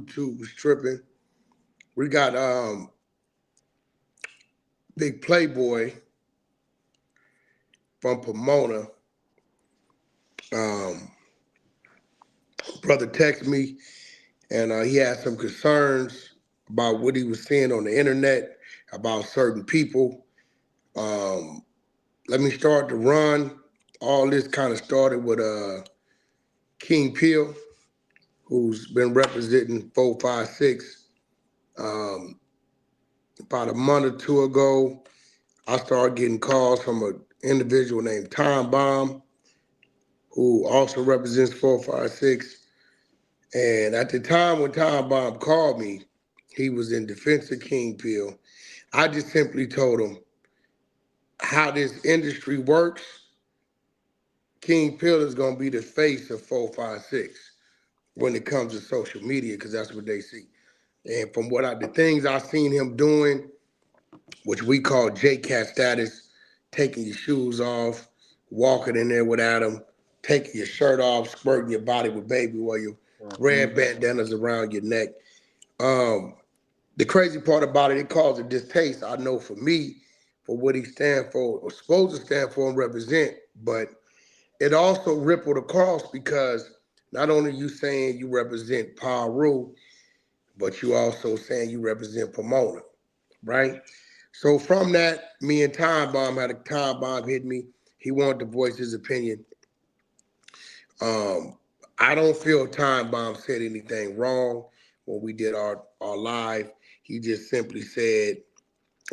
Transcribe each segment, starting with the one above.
YouTube was tripping. We got Big Playboy from Pomona. Um, brother texted me, and he had some concerns about what he was seeing on the internet about certain people. Um, Let me start to run. All this kind of started with King Peel, who's been representing 456. Um, about a month or two ago, I started getting calls from an individual named Time Bomb, who also represents 456. And at the time when Time Bomb called me, he was in defense of King Peel. I just simply told him how this industry works. King Peel is going to be the face of 456 when it comes to social media, because that's what they see. And from the things I've seen him doing, which we call J-Cat status, taking your shoes off, walking in there without them, taking your shirt off, squirting your body with baby oil, your red bandanas around your neck. The crazy part about it, it caused a distaste, I know, for me, for what he stands for, or supposed to stand for and represent, but it also rippled across because not only you saying you represent Paru, but you also saying you represent Pomona, right? So from that, me and Time Bomb had a Time Bomb hit me. He wanted to voice his opinion. I don't feel Time Bomb said anything wrong when we did our live. He just simply said,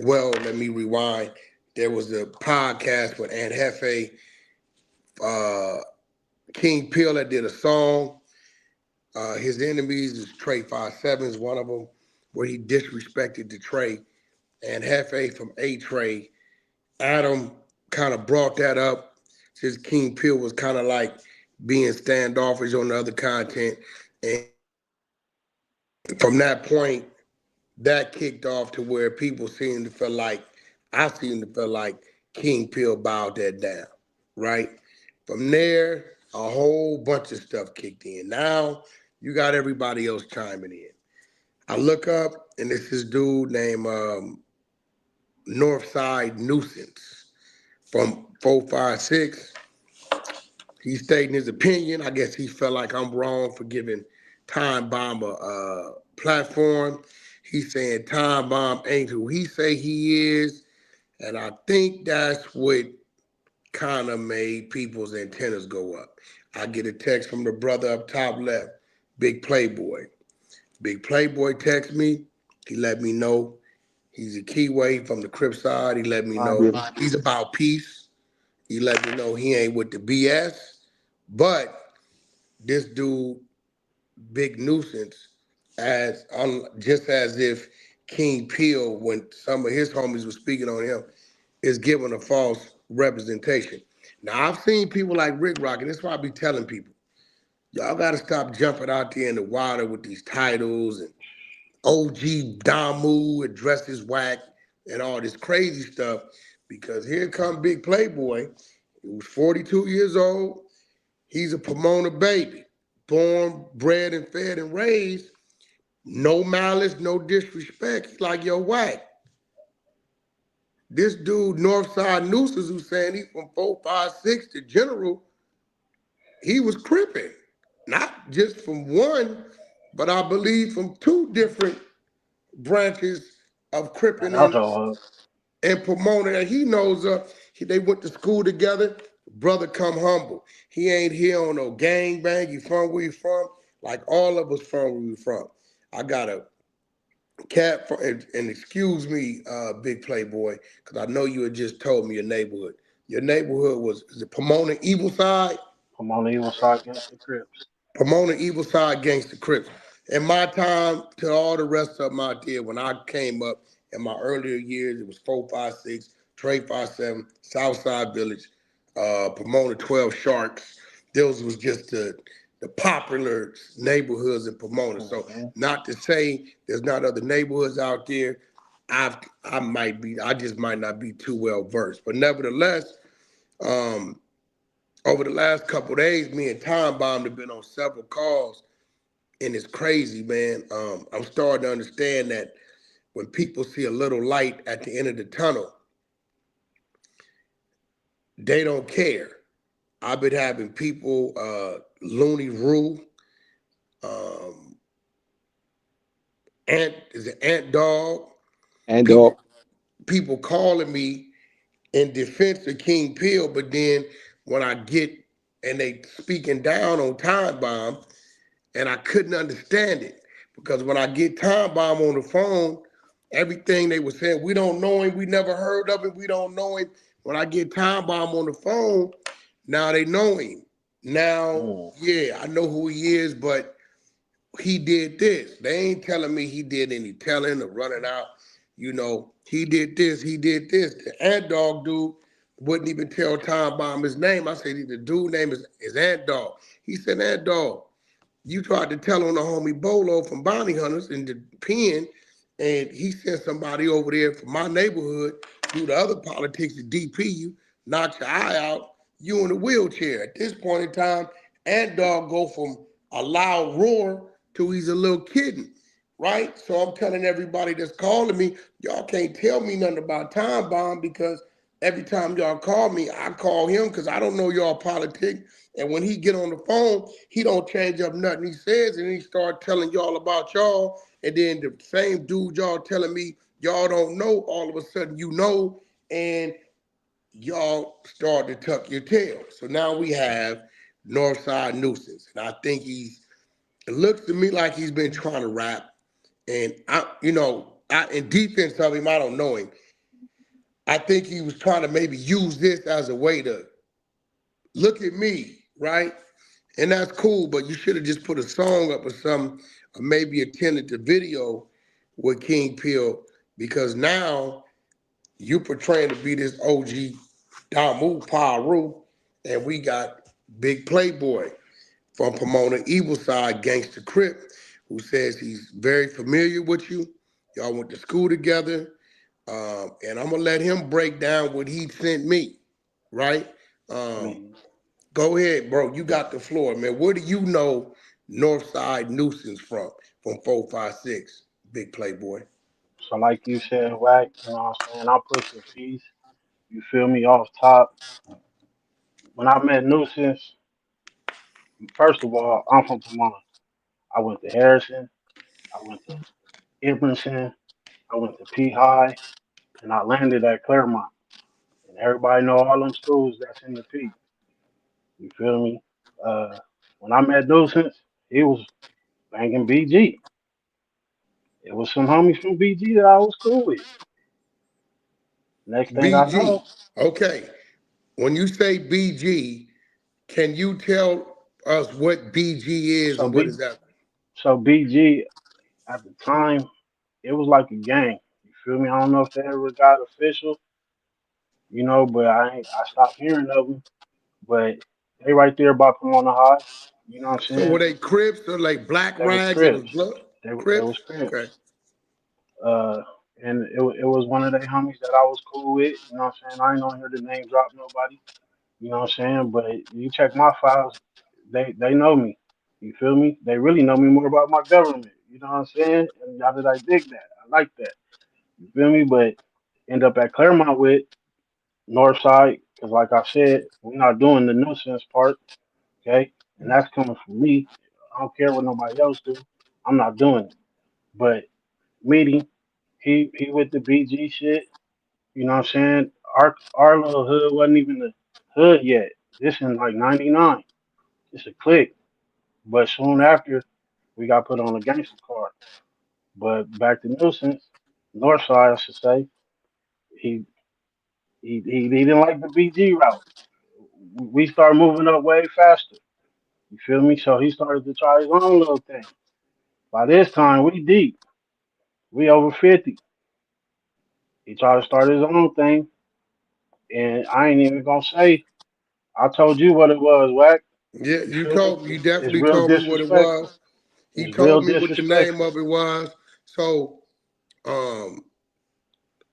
well, let me rewind. There was a podcast with Aunt Hefe, King Peel that did a song. His enemies is Trey 57 is one of them, where he disrespected the Trey. And Hefe from A Trey, Adam kind of brought that up since King Peel was kind of like being standoffish on the other content. And from that point, that kicked off to where people seemed to feel like, I seem to feel like King Peel bowed that down, right? From there, a whole bunch of stuff kicked in. Now, you got everybody else chiming in. I look up, and it's this dude named NorfSide Nuisance from 456. He's stating his opinion. I guess he felt like I'm wrong for giving Time Bomb a platform. He's saying Time Bomb ain't who he say he is. And I think that's what kind of made people's antennas go up. I get a text from the brother up top left, Big Playboy. Big Playboy text me. He let me know he's a Keyway from the Crip side. He let me know he's about peace. He let me know he ain't with the BS. But this dude, Big Nuisance, just as if King Peel, when some of his homies were speaking on him, is giving a false representation. Now, I've seen people like Rick Rock, and this is why I be telling people, y'all got to stop jumping out there in the water with these titles and OG Damu addresses whack and all this crazy stuff, because here come Big Playboy. He was 42 years old. He's a Pomona baby, born, bred, and fed and raised. No malice, no disrespect. He's like, yo, whack. This dude, Northside Nuisance, who's saying he's from 456 to General, he was cripping. Not just from one, but I believe from two different branches of cripping and Pomona that he knows of. They went to school together. Brother come humble. He ain't here on no gang bang. He from where he from. Like all of us from where we from. I got a cat, and excuse me, Big Playboy, because I know you had just told me your neighborhood. Your neighborhood is it Pomona Evil Side? Pomona Evil Side Gangsta Crips. Pomona Evil Side Gangsta Crips. In my time, to all the rest of them out there, when I came up in my earlier years, it was 456, Trey 57, Southside Village, Pomona 12 Sharks. Those was just the popular neighborhoods in Pomona. So not to say there's not other neighborhoods out there. I just might not be too well versed. But nevertheless, over the last couple of days, me and Time Bomb have been on several calls, and it's crazy, man. I'm starting to understand that when people see a little light at the end of the tunnel, they don't care. I've been having people, Looney Rue, um, Ant is it Ant Dog, And people people calling me in defense of King Pill, but then when I get and they speaking down on Time Bomb, and I couldn't understand it because when I get Time Bomb on the phone, everything they were saying, we don't know him, we never heard of him, we don't know him. When I get Time Bomb on the phone, now they know him. Now, Mm. yeah, I know who he is, but he did this. They ain't telling me he did any telling or running out. You know, he did this, he did this. The Ant Dog dude wouldn't even tell Time Bomb his name. I said, the dude name is Ant Dog. He said, Ant Dog, you tried to tell on the homie Bolo from Bounty Hunters in the pen, and he sent somebody over there from my neighborhood do the other politics to DP you, knock your eye out, you in a wheelchair. At this point in time, Ant Dog go from a loud roar to he's a little kitten, right? So I'm telling everybody that's calling me, y'all can't tell me nothing about Time Bomb because every time y'all call me, I call him because I don't know y'all politics. And when he get on the phone, he don't change up nothing he says, and he start telling y'all about y'all. And then the same dude y'all telling me y'all don't know, all of a sudden you know, and y'all start to tuck your tail. So now we have Northside Nuisance, and I think it looks to me like he's been trying to rap, and in defense of him, I don't know him. I think he was trying to maybe use this as a way to look at me, right? And that's cool, but you should have just put a song up or something, or maybe attended the video with King Pill, because now you portraying to be this OG Damu Paru, and we got Big Playboy from Pomona Evil Side Gangster Crip, who says he's very familiar with you. Y'all went to school together, and I'm gonna let him break down what he sent me, right? I Um, mean, Go ahead, bro. You got the floor, man. Where do you know Northside Nuisance from 456, Big Playboy? so like you said, Wack, you know what I'm saying? I put the piece, you feel me, off top. When I met Nuisance, first of all, I'm from Pomona. I went to Harrison, I went to Ibramson, I went to P High, and I landed at Claremont. And everybody know all them schools that's in the P. You feel me? Uh, when I met Nuisance, he was banging BG. It was some homies from BG that I was cool with. Next thing I BG. know, Okay. When you say BG, can you tell us what BG is so and what B, is that? so BG at the time, it was like a gang. You feel me? I don't know if they ever got official, but I stopped hearing of them. But they right there by Pomona High. You know what I'm So were saying? they Crips or like Black They was Rags? It was Crips. blood They Crips. was Crips. Okay. Uh, and it was one of the homies that I was cool with. You know what I'm saying? I ain't on here to name drop nobody. You know what I'm saying? But you check my files, they know me. You feel me? They really know me more about my government. You know what I'm saying? And y'all did I dig that? I like that. You feel me? But end up at Claremont with Northside, because like I said, we're not doing the nuisance part, okay? And that's coming from me. I don't care what nobody else do. I'm not doing it. But meeting, he with the BG shit. You know what I'm saying? Our little hood wasn't even the hood yet. This in like '99. It's a clique. But soon after, we got put on a gangster card. But back to nuisance, Northside, I should say, he he didn't like the BG route. We started moving up way faster. You feel me? So he started to try his own little thing. By this time, we deep. We over 50. He tried to start his own thing, and I ain't even gonna say. I told you what it was, Wack. Yeah, You you feel me? told me. You It's definitely real told me what it disrespectful. was. He It's real told me what the name disrespectful. of it was. So, um,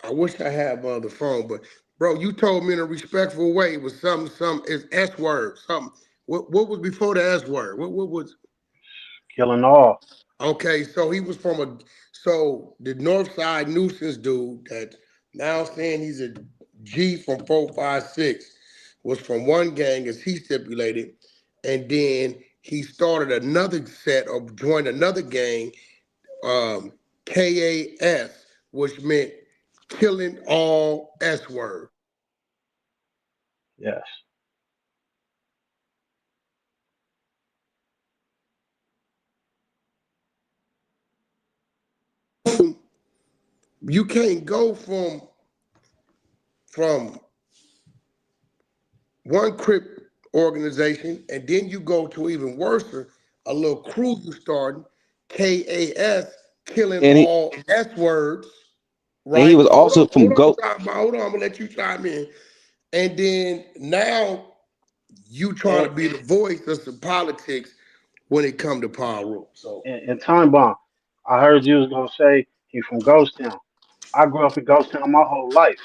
I wish I had my other phone, but bro, you told me in a respectful way it was something, it's S word, something. What was before the S word? What was? killing all. Okay, so he was from a so the Northside Nuisance dude that now saying he's a G from 456 was from one gang as he stipulated, and then he started another set or joined another gang, um, KAS, which meant killing all S word. Yes. You can't go from one Crip organization, and then you go to even worse, a little crew you starting, KAS, killing And all S words, he right? was also from Go. Hold on, I'm gonna let you chime in. And then now you trying And, to be the voice of some politics when it come to power rule. So and Time Bomb, I heard you was gonna say he from Ghost Town. I grew up in Ghost Town my whole life.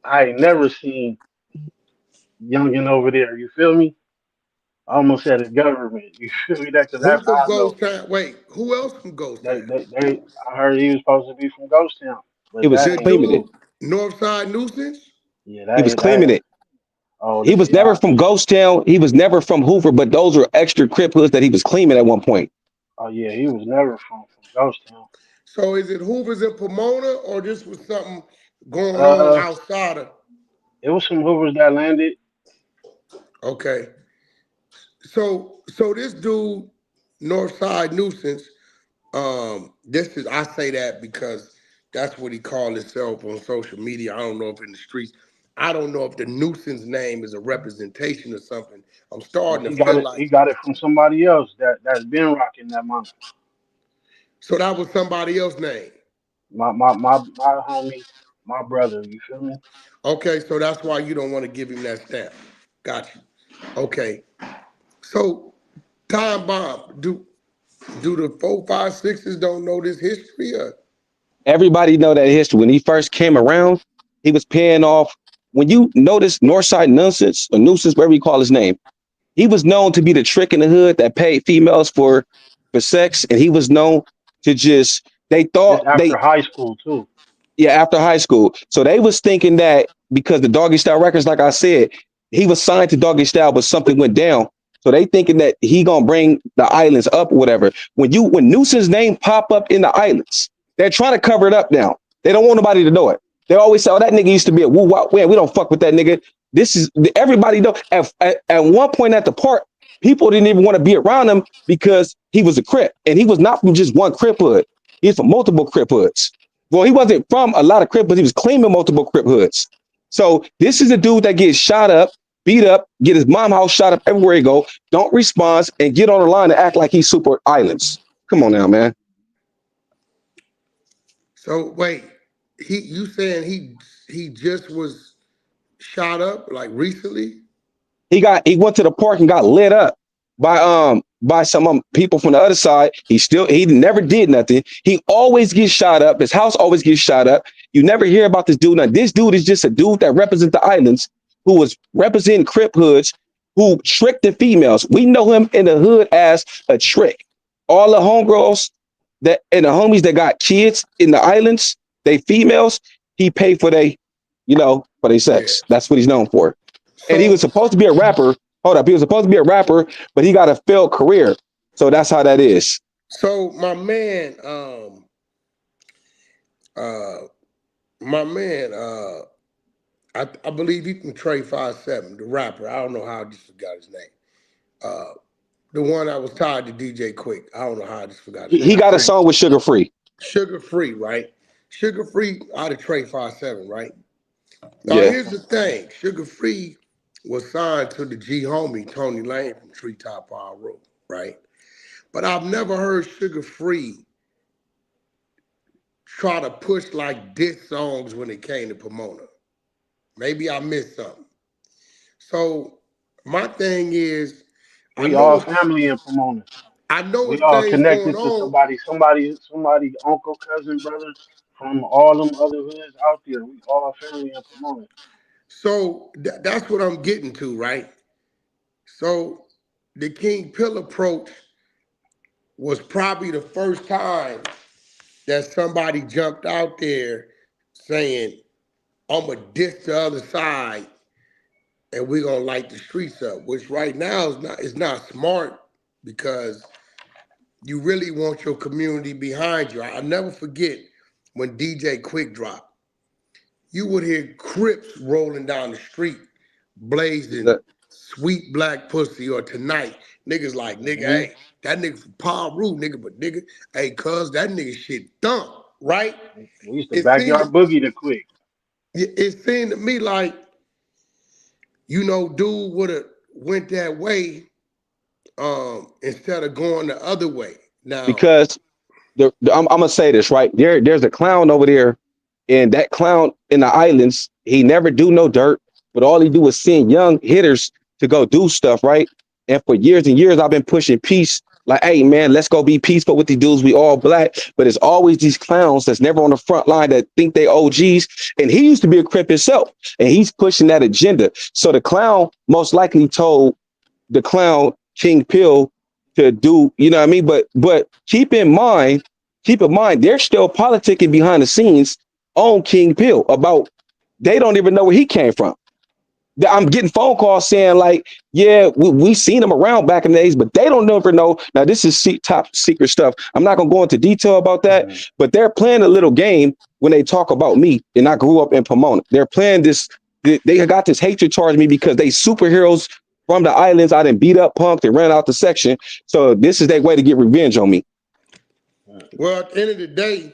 I ain't never seen youngin over there. You feel me? I almost said the government. You feel me? That because who that's from how I know. Ghost Town? Wait, who else from Ghost Town? They. I heard he was supposed to be from Ghost Town, He but was that The ain't. claiming it. dude, Northside Nuisance? Yeah, He was that claiming ain't. it. Oh, He was see, never from Ghost Town. He was never from Hoover, but those were extra Crip hoods that he was claiming at one point. oh yeah, he was never from Ghost Town. So is it Hoovers and Pomona, or this was something going on Uh, outside of? it was some Hoovers that landed. Okay, so this dude, Northside Nuisance, this is I say that because that's what he called himself on social media. I don't know if in the streets. I don't know if the nuisance name is a representation or something. I'm No, starting to he got feel it. like He got it from somebody else that's been rocking that moniker. so that was somebody else's name. My homie, my brother. You feel me? Okay, so that's why you don't want to give him that stamp. Got you. Okay, so time bomb. Do the 456s don't know this history? Or? Everybody know that history. When he first came around, he was paying off. When you notice Northside Nuisance or Nuisance, whatever you call his name, he was known to be the trick in the hood that paid females for sex, and he was known to just they This thought after they high school too. yeah, after high school. So they was thinking that because the Doggy Style Records, like I said, he was signed to Doggy Style, but something went down. So they thinking that he gonna bring the islands up or whatever. When Nuisance's name pop up in the islands, they're trying to cover it up now. They don't want nobody to know it. They always say, "Oh, that nigga used to be a woo wop." Man, we don't fuck with that nigga. This is everybody know. At one point at the park, people didn't even want to be around him because he was a Crip, and he was not from just one Crip hood. He's from multiple Crip hoods. Well, he wasn't from a lot of Crip, but he was claiming multiple Crip hoods. So this is a dude that gets shot up, beat up, get his mom house shot up everywhere he go, don't respond, and get on the line and act like he's super islands. Come on now, man. So wait, you saying he just was shot up like recently? He went to the park and got lit up by some people from the other side. He never did nothing. He always gets shot up. His house always gets shot up. You never hear about this dude. Now this dude is just a dude that represents the islands, who was representing Crip hoods, who tricked the females. We know him in the hood as a trick. All the homegirls that and the homies that got kids in the islands, they females, he paid for for their Yeah. sex. That's what he's known for. And he was So supposed to be a rapper. Hold up, he was supposed to be a rapper, but he got a failed career. So that's how that is. so uh my man I believe he from Trey 57, the rapper. I don't know how I just forgot his name. Uh the one I was tied to DJ Quick. I don't know how I just forgot his He name. got a song with Sugar Free. Sugar Free, right? Sugar Free out of Trey 57, right? Now Yeah. here's the thing. Sugar Free was signed to the G homie Tony Lane from Treetop Power Road, right? But I've never heard Sugar Free try to push like diss songs when it came to Pomona. Maybe I missed something. So my thing is, I We know all it's family in Pomona. I know We it's all things going connected to on. somebody, uncle, cousin, brother from all them other hoods out there. We all family in Pomona. So that's what I'm getting to, right? So the King Pill approach was probably the first time that somebody jumped out there saying, I'm going to diss the other side and we're going to light the streets up, which right now is not smart because you really want your community behind you. I'll never forget when DJ Quick dropped. You would hear Crips rolling down the street, blazing sweet black pussy or tonight. Niggas like, nigga, Hmm. hey, that nigga from Paru, nigga, but nigga, hey, cuz that nigga shit dumb, right? We used to It seemed backyard boogie the quick. it seemed to me like, dude would have went that way instead of going the other way. Now, because I'm gonna say this right there. There's a clown over there, and that clown in the islands, he never do no dirt, but all he do is send young hitters to go do stuff, right? And for years and years, I've been pushing peace. Like, hey man, let's go be peaceful with these dudes. We all black, but it's always these clowns that's never on the front line that think they OGs. And he used to be a crip himself, and he's pushing that agenda. So the clown most likely told the clown King Pill to do, you know what I mean? But keep in mind, they're still politicking behind the scenes on King Pill about they don't even know where he came from. I'm getting phone calls saying like, yeah, we seen him around back in the days, but they don't never know. Now this is top secret stuff. I'm not gonna go into detail about that, Hmm. but they're playing a little game when they talk about me. And I grew up in Pomona. They're playing this. They got this hatred towards me because they superheroes from the islands. I didn't beat up punked and ran out the section. So this is their way to get revenge on me. well, at the end of the day,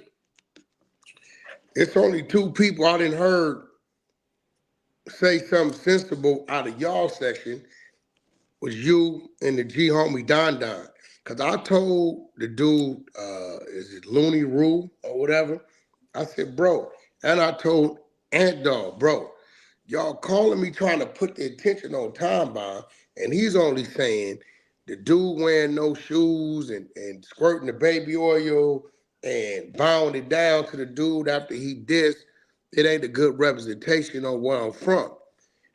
it's only two people I didn't heard say something sensible out of y'all section was you and the G homie Don Don. Cause I told the dude, is it Looney Rue or whatever? I said, bro, and I told Ant Dog, bro, y'all calling me trying to put the attention on Time Bomb, and he's only saying the dude wearing no shoes and squirting the baby oil and bowing it down to the dude after he dissed, it ain't a good representation on where I'm from.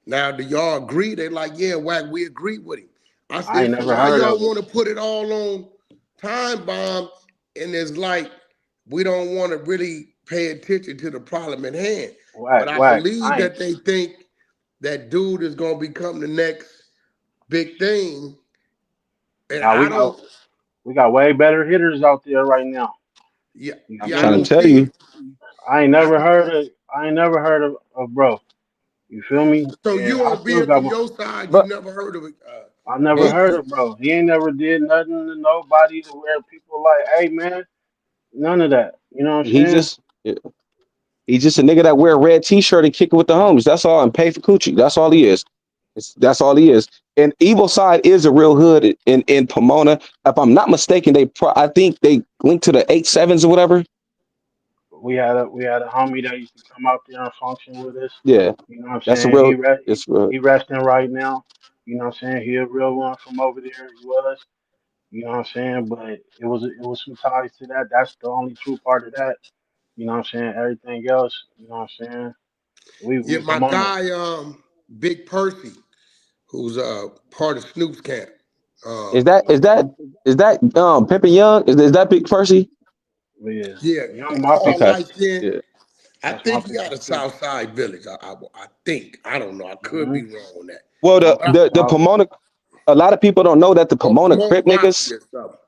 Now, do y'all agree? They like, yeah, whack, we agree with him. I I said, ain't so never why heard y'all of it. want to put it all on Time Bomb? And it's like we don't want to really pay attention to the problem at hand. But Whack, I whack. believe I ain't. that they think that dude is gonna become the next big thing. And Now I don't, we got way better hitters out there right now. yeah, You I'm yeah, I feel trying me? don't to tell see it. you. I ain't I, never heard of. I ain't never heard of bro. You feel me? so And you I on still being got from my. your side, you But never heard of it, I never he, heard Boosie. of bro. He ain't never did nothing to nobody to where people like, hey man, none of that. You know what I'm he saying? just he's just a nigga that wear a red t-shirt and kick it with the homies. That's all, and pay for coochie. That's all he is. That's all he is. And Evil Side is a real hood in Pomona. If I'm not mistaken, I think they linked to the 8 7s or whatever. We had a homie that used to come out there and function with us. Yeah, You know what I'm that's a saying? real. It's real. He resting right now. You know what I'm saying? He a real one from over there. He was. You know what I'm saying? But it was some ties to that. That's the only true part of that. You know what I'm saying? Everything else, you know what I'm saying? Yeah, We my Pomona. guy, Big Percy, who's part of Snoop's camp. Is Um, that is that is that Pimpin' Young? Is that Big Percy? Yeah. yeah, Young my tall, Okay. people's. light skin. Yeah. I That's my think he out people's of too. South Side Village. I think. I don't know. I could Hmm. be wrong on that. Well, My Uh, the my Pomona. A lot of people don't know that the or Pomona Pomona Crip niggas, Mafia or something.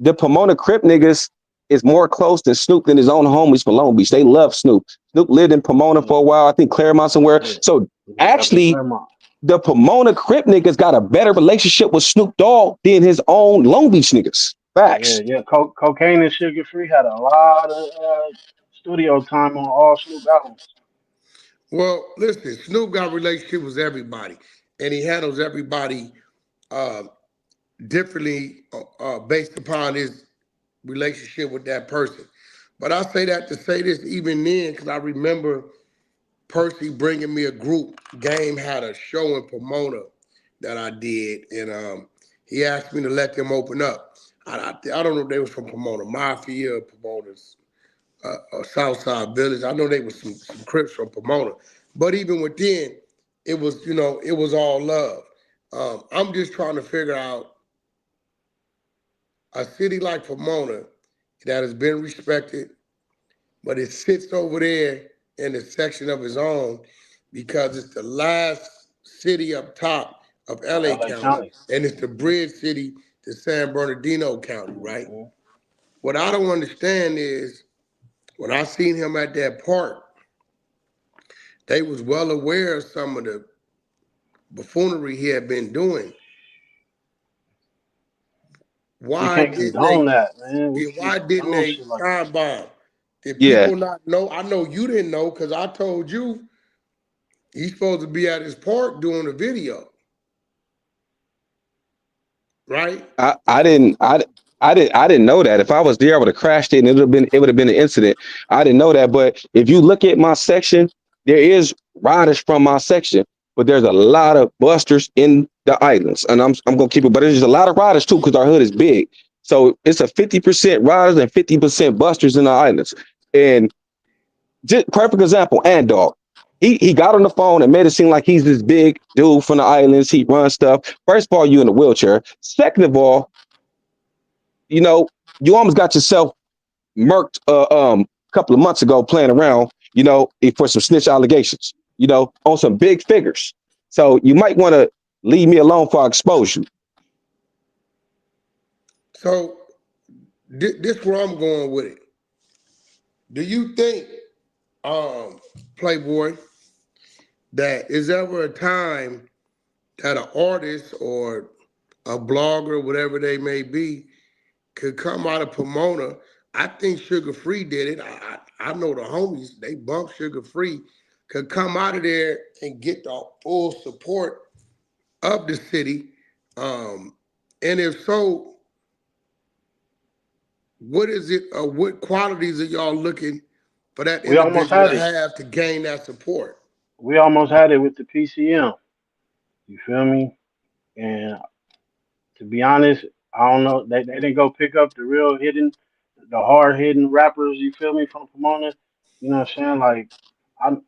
the Pomona Crip niggas is more close to Snoop than his own homies from Long Beach. They love Snoop. Snoop lived in Pomona yeah, for a while. I think Claremont somewhere. yeah. So He lived up in actually, Claremont. the Pomona Crip niggas got a better relationship with Snoop Dogg than his own Long Beach niggas. Yeah, Facts. yeah. Cocaine and Sugar Free had a lot of studio time on all Snoop albums. Well, listen, Snoop got a relationship with everybody, and he handles everybody uh, differently based upon his relationship with that person. But I say that to say this even then, because I remember Percy bringing me a group. Game had a show in Pomona that I did, and he asked me to let them open up. I don't know if they was from Pomona Mafia, or Pomona's Southside Village. I know they was some Crips from Pomona, but even within, it was all love. I'm just trying to figure out a city like Pomona that has been respected, but it sits over there in a section of its own because it's the last city up top of LA LA County, County. and it's the bridge city to San Bernardino County, right? Mm-hmm. What I don't understand is when I seen him at that park, they was well aware of some of the buffoonery he had been doing. We Why can't didn't they? condone that, man. We Yeah, can't why didn't condone they shit like that. time bomb? Did Yeah, people not know? I know you didn't know because I told you he's supposed to be at his park doing a video, right? I didn't I didn't know that. If I was there, I would have crashed it and it would have been an incident. I didn't know that. But if you look at my section, there is riders from my section, but there's a lot of busters in the islands. And I'm gonna keep it, but there's a lot of riders too, because our hood is big. So it's a 50% riders and 50% busters in the islands. And just perfect example, and dog. He got on the phone and made it seem like he's this big dude from the islands. He runs stuff. First of all, you in a wheelchair. Second of all, you know, you almost got yourself murked a couple of months ago playing around, for some snitch allegations, on some big figures. So you might want to leave me alone for exposure. So this where I'm going with it. Do you think, Playboy, that is ever a time that an artist or a blogger, whatever they may be, could come out of Pomona? I think Sugar Free did it. I know the homies, they bumped Sugar Free, could come out of there and get the full support of the city. Um, and if so, what is it, what qualities are y'all looking for that We almost individual had to it. have to gain that support? We almost had it with the PCM. You feel me? And to be honest, I don't know. They didn't go pick up the real hidden, the hard hidden rappers. You feel me from Pomona? You know what I'm saying? Like, I'm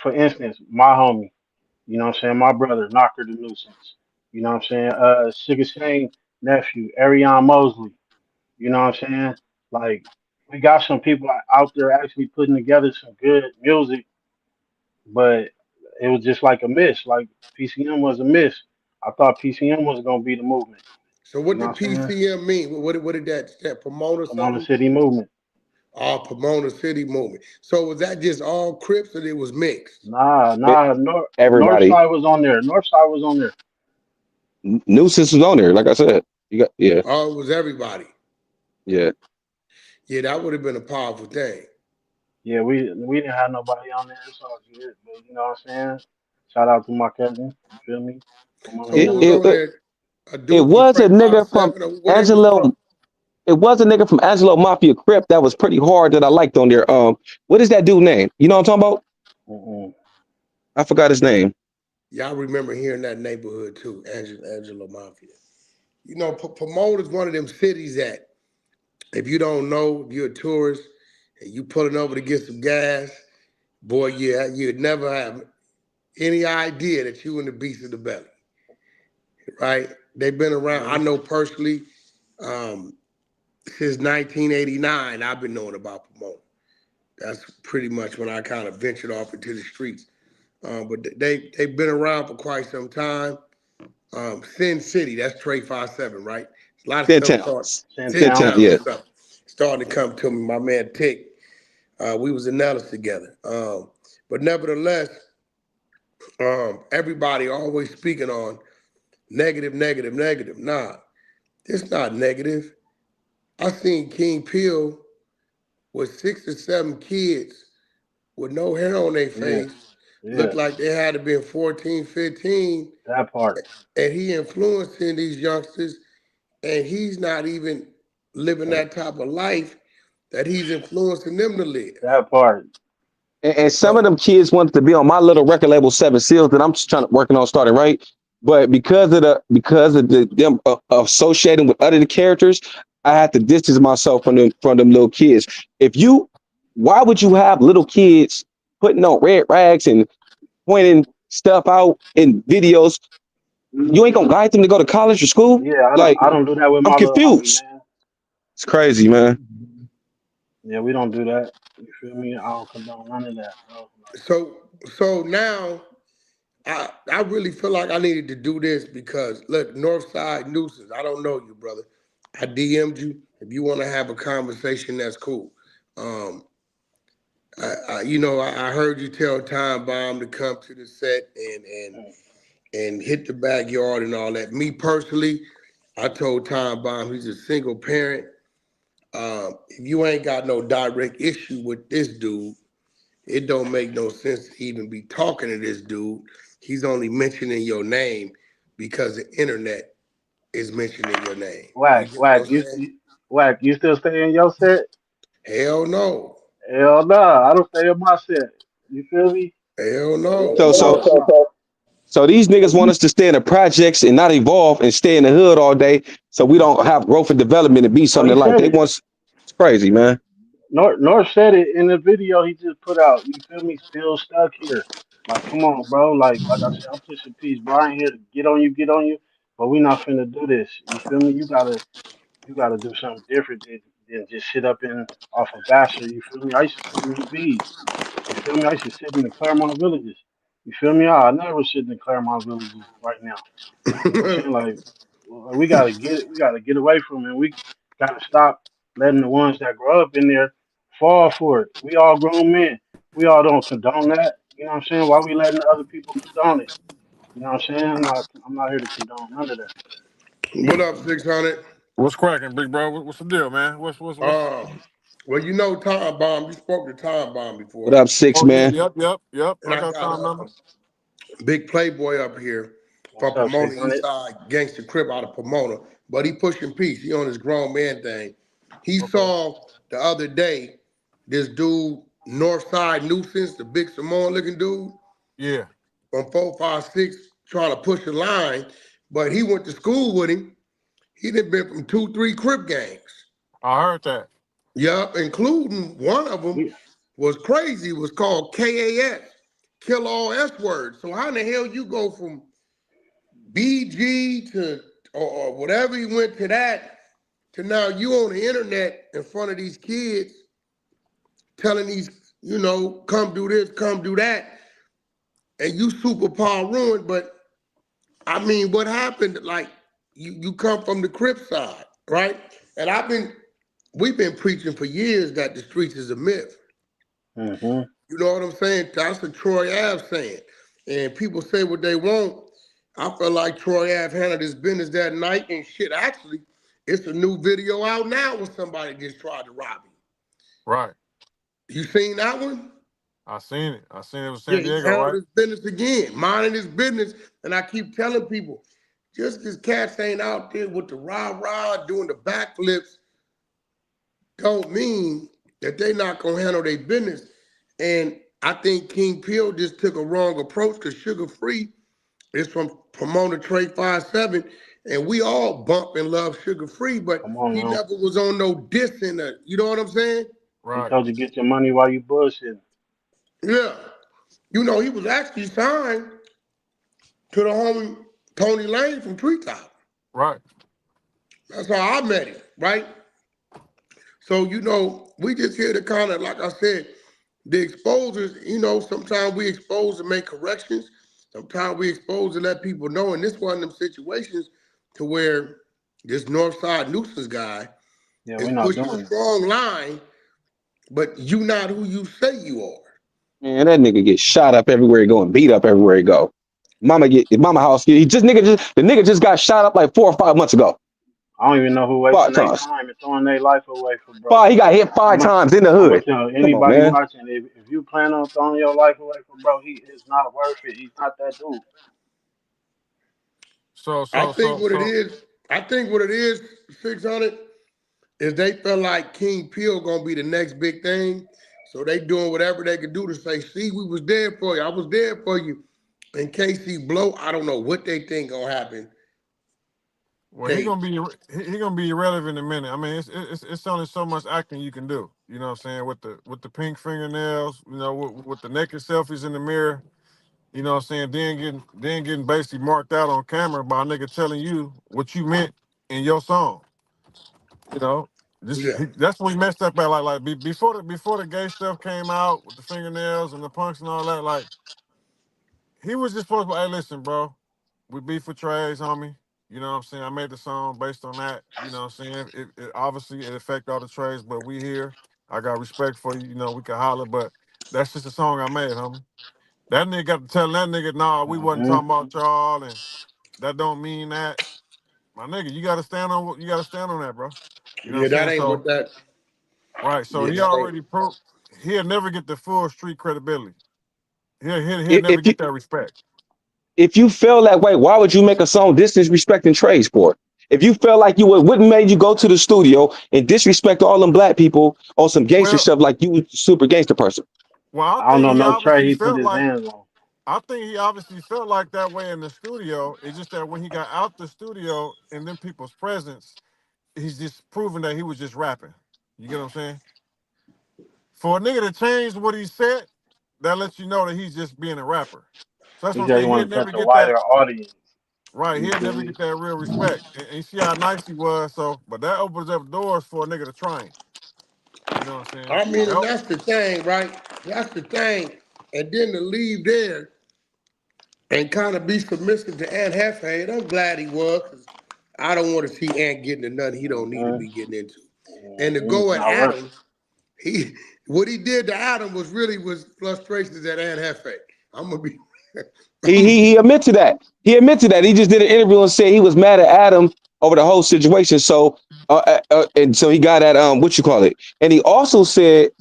for instance, my homie. You know what I'm saying? My brother, Knocker the Nuisance. You know what I'm saying? Sugar Shane nephew, Arion Mosley. You know what I'm saying? Like, we got some people out there actually putting together some good music, but it was just like a miss. Like PCM was a miss. I thought PCM was gonna be the movement. So You what know did what I'm saying? PCM mean? What did that promote or Pomona something? City movement. Pomona City movement. So was that just all Crips or it was mixed? It, Nah. everybody, Northside was on there. Northside was on there. Nuisance was on there. Like I said, you got yeah, Oh, it was everybody. yeah. Yeah, that would have been a powerful thing. Yeah, we didn't have nobody on there. It's all good, but you know what I'm saying? Shout out to my cousin. You feel me? Pomona So who It was movement. it on it, there? A it dude from was a Trey Five nigga from Seven or where they was from? Angelo. It was a nigga from Angelo Mafia Crip that was pretty hard that I liked on there. What is that dude name? You know what I'm talking about? Mm-mm. I forgot his name. Y'all remember hearing that neighborhood too, Angelo Mafia. You know, Pomona is one of them cities that if you don't know, if you're a tourist and you pulling over to get some gas, boy, yeah, you'd never have any idea that you in the beast of the belly, right? They've been around. I Mhm. know personally, um, since 1989, I've been knowing about Pomona. That's pretty much when I kind of ventured off into the streets. But they've been around for quite some time. Sin City, that's Trey 5 7, right? A lot of Ten stuff started. Towns. Ten Sin Ten Town. Town. Towns Yeah. and stuff starting to come to me. My man Tick, we was in Nellis together. But nevertheless, everybody always speaking on negative, negative, negative. Nah, it's not negative. I seen King Peel with 6 or 7 kids with no hair on their Yeah, face, yeah. looked like they had to be 14, 15, That part. and he influencing these youngsters, and he's not even living that type of life that he's influencing them to live. That part. And some of So, them kids wanted to be on my little record label Seven Seals that I'm just trying to working on starting right. But because of them associating with other characters, I had to distance myself from them little kids. If you, why would you have little kids putting on red rags and pointing stuff out in videos? You ain't gonna guide them to go to college or school? Yeah, Like, I don't do that with I'm my little homie, confused. man. It's crazy, man. Yeah, we don't do that. You feel me? I don't condone none of that, bro. Like, So now I really feel like I needed to do this because look, Northside Nuisance. I don't know you, brother. I DM'd you. If you want to have a conversation, that's cool. Um, I heard you tell Time Bomb to come to the set and hit the backyard and all that. Me personally, I told Time Bomb he's a single parent. If you ain't got no direct issue with this dude, it don't make no sense to even be talking to this dude. He's only mentioning your name because the internet is mentioning your name. You get what I'm saying? Whack, you still stay in your set? Hell no. Hell nah, I don't stay in my set. You feel me? Hell no. So so so these niggas want us to stay in the projects and not evolve and stay in the hood all day, so we don't have growth and development and be Oh, something he in life. said They it. want it's crazy, man. North said it in the video he just put out. You feel me? Still stuck here. Like, come on, bro. Like I said, I'm pushing peace, bro. I ain't here to get on you. But we not finna do this. You feel me? You gotta do something different than just sit up in off a bachelor. You feel me? I used to sit in the B's. You feel me? I used to sit in the Claremont villages. You feel me? I never sit in the Claremont villages right now. You know what I'm saying? Like we gotta get away from it. We gotta stop letting the ones that grow up in there fall for it. We all grown men. We all don't condone that. You know what I'm saying? Why we letting other people condone it? You know what I'm saying? I'm not here to condone none of that. What up, 600? What's cracking, big bro? What's the deal, man? What's? Well, you know Time Bomb. You spoke to Time Bomb What before. up, six Oh yeah, man? yep. And I I got got time number. Big Playboy up here What's from up, Pomona East 600? Side, Gangster Crip out of Pomona. But he pushing peace. He on his grown man thing. He Okay. saw the other day this dude, NorfSide Nuisance, the big Samoan looking dude, Yeah, on 456 trying to push a line. But he went to school with him. He done been from 2, 3 Crip gangs. I heard that. Yup, including one of them We was crazy, was called KAS, Kill All S Words. So how in the hell you go from BG to or whatever you went to that to now you on the internet in front of these kids telling these, come do this, come do that, and you superpower ruined. But I mean, what happened? Like you come from the Crip side, right? And we've been preaching for years that the streets is a myth. mm-hmm. You know what I'm saying? That's what Troy Ave saying. And people say what they want. I felt like Troy Ave handled his business that night and shit. Actually, it's a new video out now where somebody just tried to rob him. Right. You seen that one? I seen it. I seen it was Yeah, San he Diego, handled right? his business again, minding his business. And I keep telling people, just because cats ain't out there with the rah-rah doing the backflips, don't mean that they not gonna handle their business. And I think King Peel just took a wrong approach because Sugar Free is from Pomona Trade 57, and we all bump and love Sugar Free, but Come on he now. never was on no diss in the, you know what I'm saying? He Right. told you get your money while you bullshitting. Yeah. He was actually signed to the homie Tony Lane from Treetop. Right. That's how I met him, right? So, we just here to kind of, like I said, the exposures, sometimes we expose to make corrections. Sometimes we expose to let people know. And this one of them situations to where this Northside Nuisance guy Yeah, is we're not pushing a doing it. strong line, but you not who you say you are. Man, that nigga get shot up everywhere he go and beat up everywhere he go. Mama house. The nigga just got shot up like 4 or 5 months ago. I don't even know who Five wasting their times. time and throwing their life away for bro. Five. He got hit five I'm a, times in the I'm gonna hood. tell Come on, anybody man. watching, if you plan on throwing your life away for bro, he is not worth it. He's not that dude. So I so think so what it so is, I think what it is, 600, is they feel like King Peel gonna be the next big thing. So they doing whatever they can do to say, see, we was there for you. I was there for you. In case he blow, I don't know what they think gonna happen. well, Hey, he gonna be irrelevant in a minute. I mean, it's only so much acting you can do. You know what I'm saying? With the pink fingernails, with the naked selfies in the mirror. You know what I'm saying? Then getting basically marked out on camera by a nigga telling you what you meant in your song. You know, Yeah. that's what he messed up at. Before the gay stuff came out with the fingernails and the punks and all that. Like he was just supposed to, hey, listen, bro, we beef for trades, homie. You know what I'm saying? I made the song based on that. You know what I'm saying? It obviously it affect all the trades, but we here. I got respect for you. You know, we can holler, but that's just a song I made, homie. That nigga got to tell that nigga, nah, we wasn't Mm-hmm. talking about y'all, and that don't mean that. My nigga, you gotta stand on that, bro. You know what I'm Yeah, that saying? ain't what So that. right, so Yeah, he that ain't. already proved he'll never get the full street credibility. He'll If never you get that respect. if you feel that way, why would you make a song disrespecting trades for? If you felt like you wouldn't made you go to the studio and disrespect all them black people on some gangster Well, stuff like you was a super gangster person. well, I don't know no Trey he put his like hands on. I think he obviously felt like that way in the studio. It's just that when he got out the studio and then people's presence, he's just proving that he was just rapping. You get what I'm saying? For a nigga to change what he said, that lets you know that he's just being a rapper. So that's He what I'm just saying. want He'll to touch never a get that wider audience. right. You He'll feel never me? get that real respect. And you see how nice he was. So, but that opens up doors for a nigga to try him. You know what I'm saying? I mean, and Yep. that's the thing, right? That's the thing. And then to leave there and kind of be submissive to Aunt Hefe, and I'm glad he was, 'cause I don't want to see Ant getting into nothing he don't need to Mm-hmm. be getting into. And to Mm-hmm. go at Not worth Adam, he what he did to Adam was frustrations at Aunt Hefe. I'm gonna be, I'm He gonna he be. he admit to that. He admit to that. He just did an interview and said he was mad at Adam over the whole situation. So and so he got at what you call it. And he also said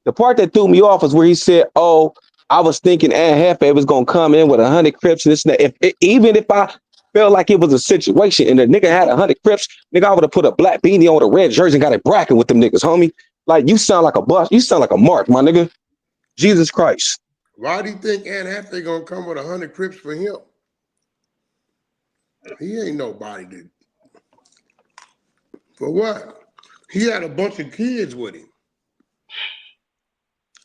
the part that threw me off was where he said, "Oh, I was thinking Aunt Hefe was gonna come in with 100 Crips and this and that. Even if I felt like it was a situation and the nigga had 100 Crips, nigga, I would have put a black beanie on with a red jersey and got it bracking with them niggas, homie. Like you sound like a bust. You sound like a mark, my nigga. Jesus Christ. Why do you think Aunt Hefe gonna come with 100 Crips for him? He ain't nobody to, for what? He had a bunch of kids with him.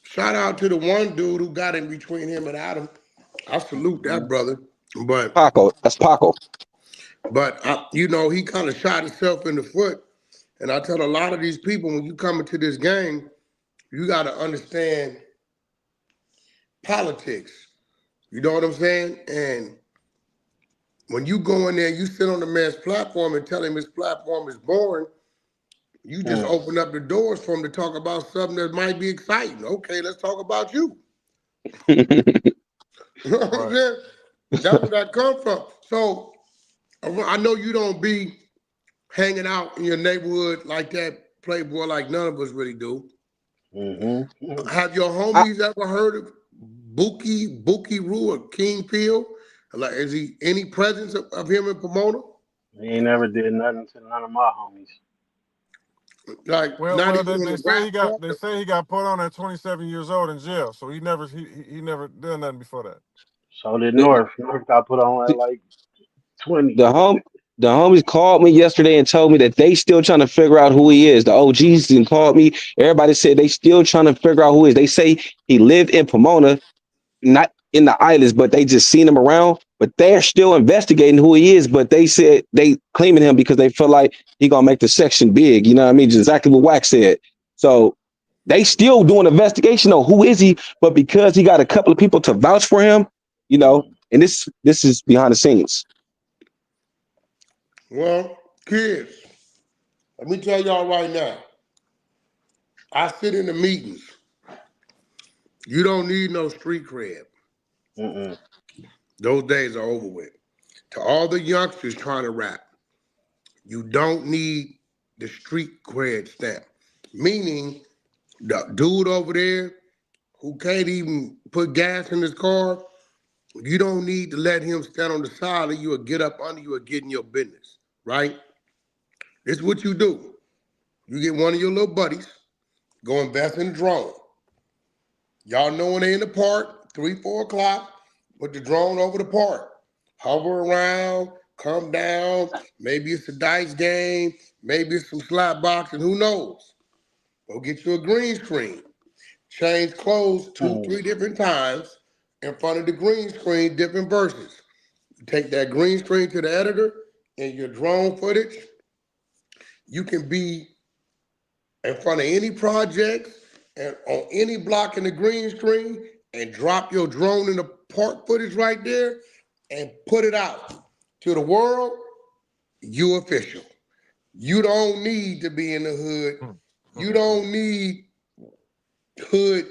Shout out to the one dude who got in between him and Adam. I salute it. that brother. But Paco. That's Paco. you know, he kind of shot himself in the foot. And I tell a lot of these people, when you come into this game, you got to understand politics. You know what I'm saying? And when you go in there, you sit on the man's platform and tell him his platform is boring. You just Mm. open up the doors for him to talk about something that might be exciting. Okay, let's talk about you. You know what I'm Right. saying? That's where that come from. So I know you don't be hanging out in your neighborhood like that, Playboy, like none of us really do. Mm-hmm. Have your I, homies ever heard of Bookie Rue or King Peel? Like, is he any presence of him in Pomona? He ain't never did nothing to none of my homies. Like, Well, not well, even they, on they the say rap he got part? they say he got put on at 27 years old in jail. So he never did nothing before that. So did the, North. North got put on at like 20. the home the homies called me yesterday and told me that they still trying to figure out who he is. The OGs and called me. Everybody said they still trying to figure out who he is. They say he lived in Pomona, not in the islands, but they just seen him around. But they're still investigating who he is. But they said they claiming him because they feel like he gonna make the section big. You know what I mean? Just exactly what Wax said. So they still doing investigation on who is he, but because he got a couple of people to vouch for him, you know, Mm. and this is behind the scenes. Well, kids, let me tell y'all right now. I sit in the meetings. You don't need no street cred. Mm-mm. Those days are over with. To all the youngsters trying to rap, you don't need the street cred stamp. Meaning, the dude over there who can't even put gas in his car, you don't need to let him stand on the side of you or get up under you or get in your business, right? This is what you do. You get one of your little buddies, go invest in a drone. Y'all know when they in the park, 3, 4 o'clock, put the drone over the park. Hover around, come down. Maybe it's a dice game. Maybe it's some slap boxing. Who knows? Go get you a green screen. Change clothes two, Mm. 3 different times. in front of the green screen, different verses. You take that green screen to the editor and your drone footage. You can be in front of any project and on any block in the green screen and drop your drone in the park footage right there and put it out to the world. You official. You don't need to be in the hood. You don't need hood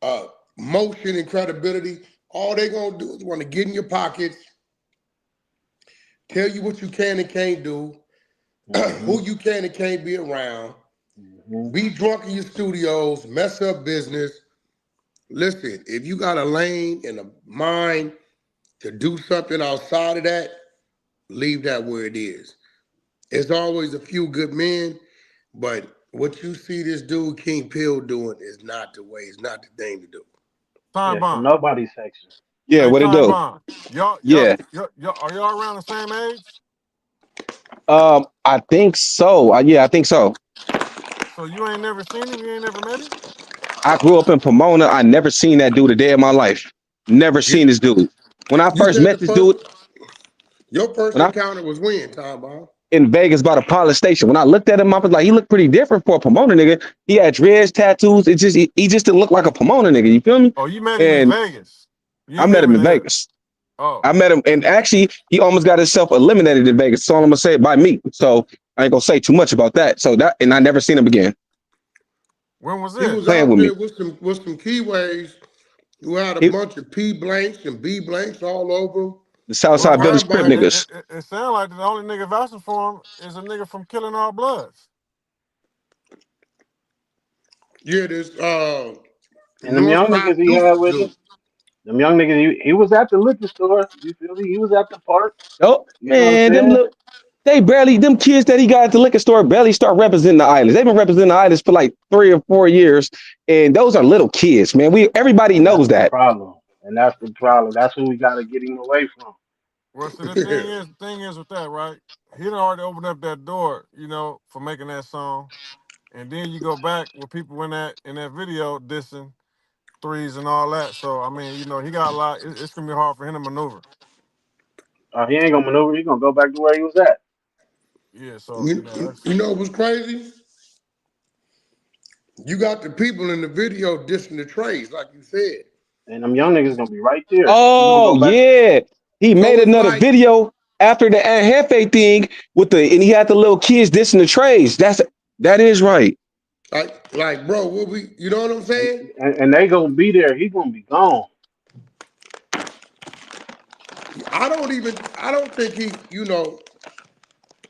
uh, motion and credibility. All they gonna do is want to get in your pockets, tell you what you can and can't do, Mm-hmm. who you can and can't be around, Mm-hmm. be drunk in your studios, mess up business. Listen, if you got a lane and a mind to do something outside of that, leave that where it is. It's always a few good men, but what you see this dude King Pill doing is not the way. It's not the thing to do. Time Yeah, from bomb. nobody's section. Yeah, Hey, what it time do? bomb. Yeah. Y'all, are y'all around the same age? I think so. Yeah, I think so. So you ain't never seen him? You ain't never met him? I grew up in Pomona. I never seen that dude a day in my life. Never seen You, this dude. When I you first said met the this first dude, your first when I encounter was when, Tom Bomb? in Vegas by the Pilot Station, when I looked at him, I was like, he looked pretty different for a Pomona nigga. He had dreads, tattoos. It just he just didn't look like a Pomona nigga. You feel me? Oh, you met him in And Vegas. You I ain't met met him him in in the hood. Vegas. Oh, I met him, and actually, he almost got himself eliminated in Vegas. So I'm gonna say by me. So I ain't gonna say too much about that. So that, and I never seen him again when was He was this? playing out with me. there with some keyways who had a He, bunch of P blanks and B blanks all over him. the And Southside Well, Village Time Crip Bomb, niggas. it sounds like the only nigga vouching for him is a nigga from Killing All Bloods. yeah, this And them young niggas Northside he had Deuces with him, dude. them young niggas, he was at the liquor store. You feel me? He was at the park. Oh You know what I'm man, them saying? look. They barely, them kids that he got at the liquor store barely start representing the islands. They've been representing the islands for like 3 or 4 years, and those are little kids, man. Everybody And that's knows the that. problem. And that's the problem. That's who we got to get him away from. Well, so Yeah. the thing is with that, right? He done already opened up that door, for making that song. And then you go back with people in that video dissing threes and all that. So I mean, he got a lot. It's gonna be hard for him to maneuver. He ain't gonna maneuver. He gonna go back to where he was at. Yeah. So You, that's you know what's crazy? You got the people in the video dissing the trades, like you said. And them young niggas gonna be right there. He gonna Oh go back. yeah, he So made it's another like, video after the Aunt Hefe thing and he had the little kids dissing the trays. That is right. bro, what you know what I'm And, saying? and they gonna be there. He gonna be gone. I don't think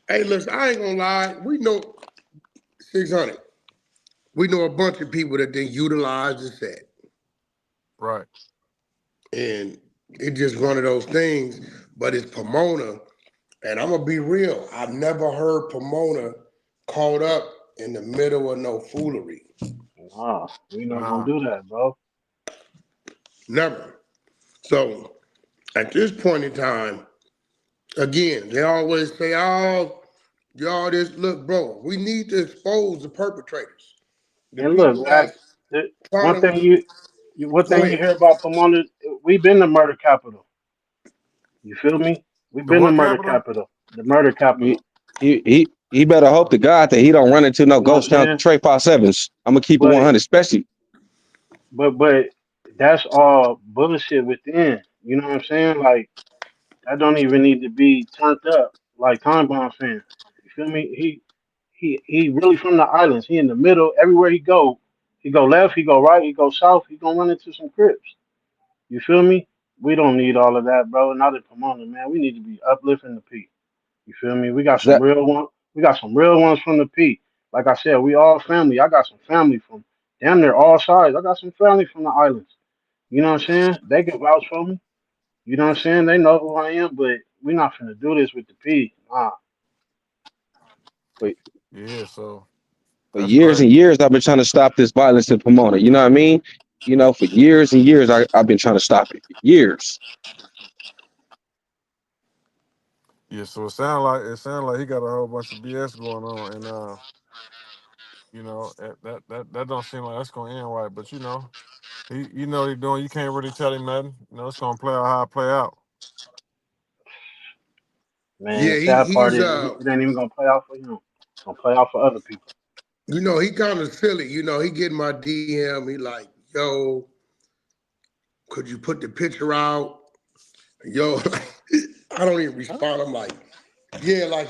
hey, listen, I ain't gonna lie. We know 600. We know a bunch of people that they utilize the set. right. And it's just one of those things, but it's Pomona. And I'm gonna be real. I've never heard Pomona caught up in the middle of no foolery. Nah, we not gonna Nah. do that, bro. Never. So at this point in time, again, they always say, "Oh, y'all, this look, bro. We need to expose the perpetrators, the And look, people Wack, that's trying one thing to one go thing you ahead." hear about Pomona, we been the murder capital. You feel me? We The been the what murder capital? capital. The murder He capital. he better hope to God that he don't run into no You know what I'm ghost town saying? Trey 5 sevens. I'm gonna keep it But 100, especially but that's all bullshit within. You know what I'm saying? Like that don't even need to be turned up like Time Bomb saying. You feel me? He really from the islands. He in the middle. Everywhere he go left, he go right, he go south. He gonna run into some crips. You feel me? We don't need all of that, bro. Not at Pomona, man. We need to be uplifting the P. You feel me? We got some that real one. We got some real ones from the P. Like I said, we all family. I got some family from damn near all sides. I got some family from the islands. You know what I'm saying? They can vouch for me. You know what I'm saying? They know who I am, but we not finna do this with the P. Nah. for, Yeah. So for that's years and crazy. years I've been trying to stop this violence in Pomona. You know what I mean? For years and years I've been trying to stop it. Years. Yeah. So it sound like he got a whole bunch of BS going on, and that don't seem like that's gonna end right. But you know what he doing. You can't really tell him nothing. You know, it's gonna play out how it play out. Man, the Yeah, sad part he's is it ain't even gonna play out for him. It's gonna play out for other people. he kind of silly. He get my DM. He like, yo, could you put the picture out? Yo, I don't even respond. I'm like, yeah, like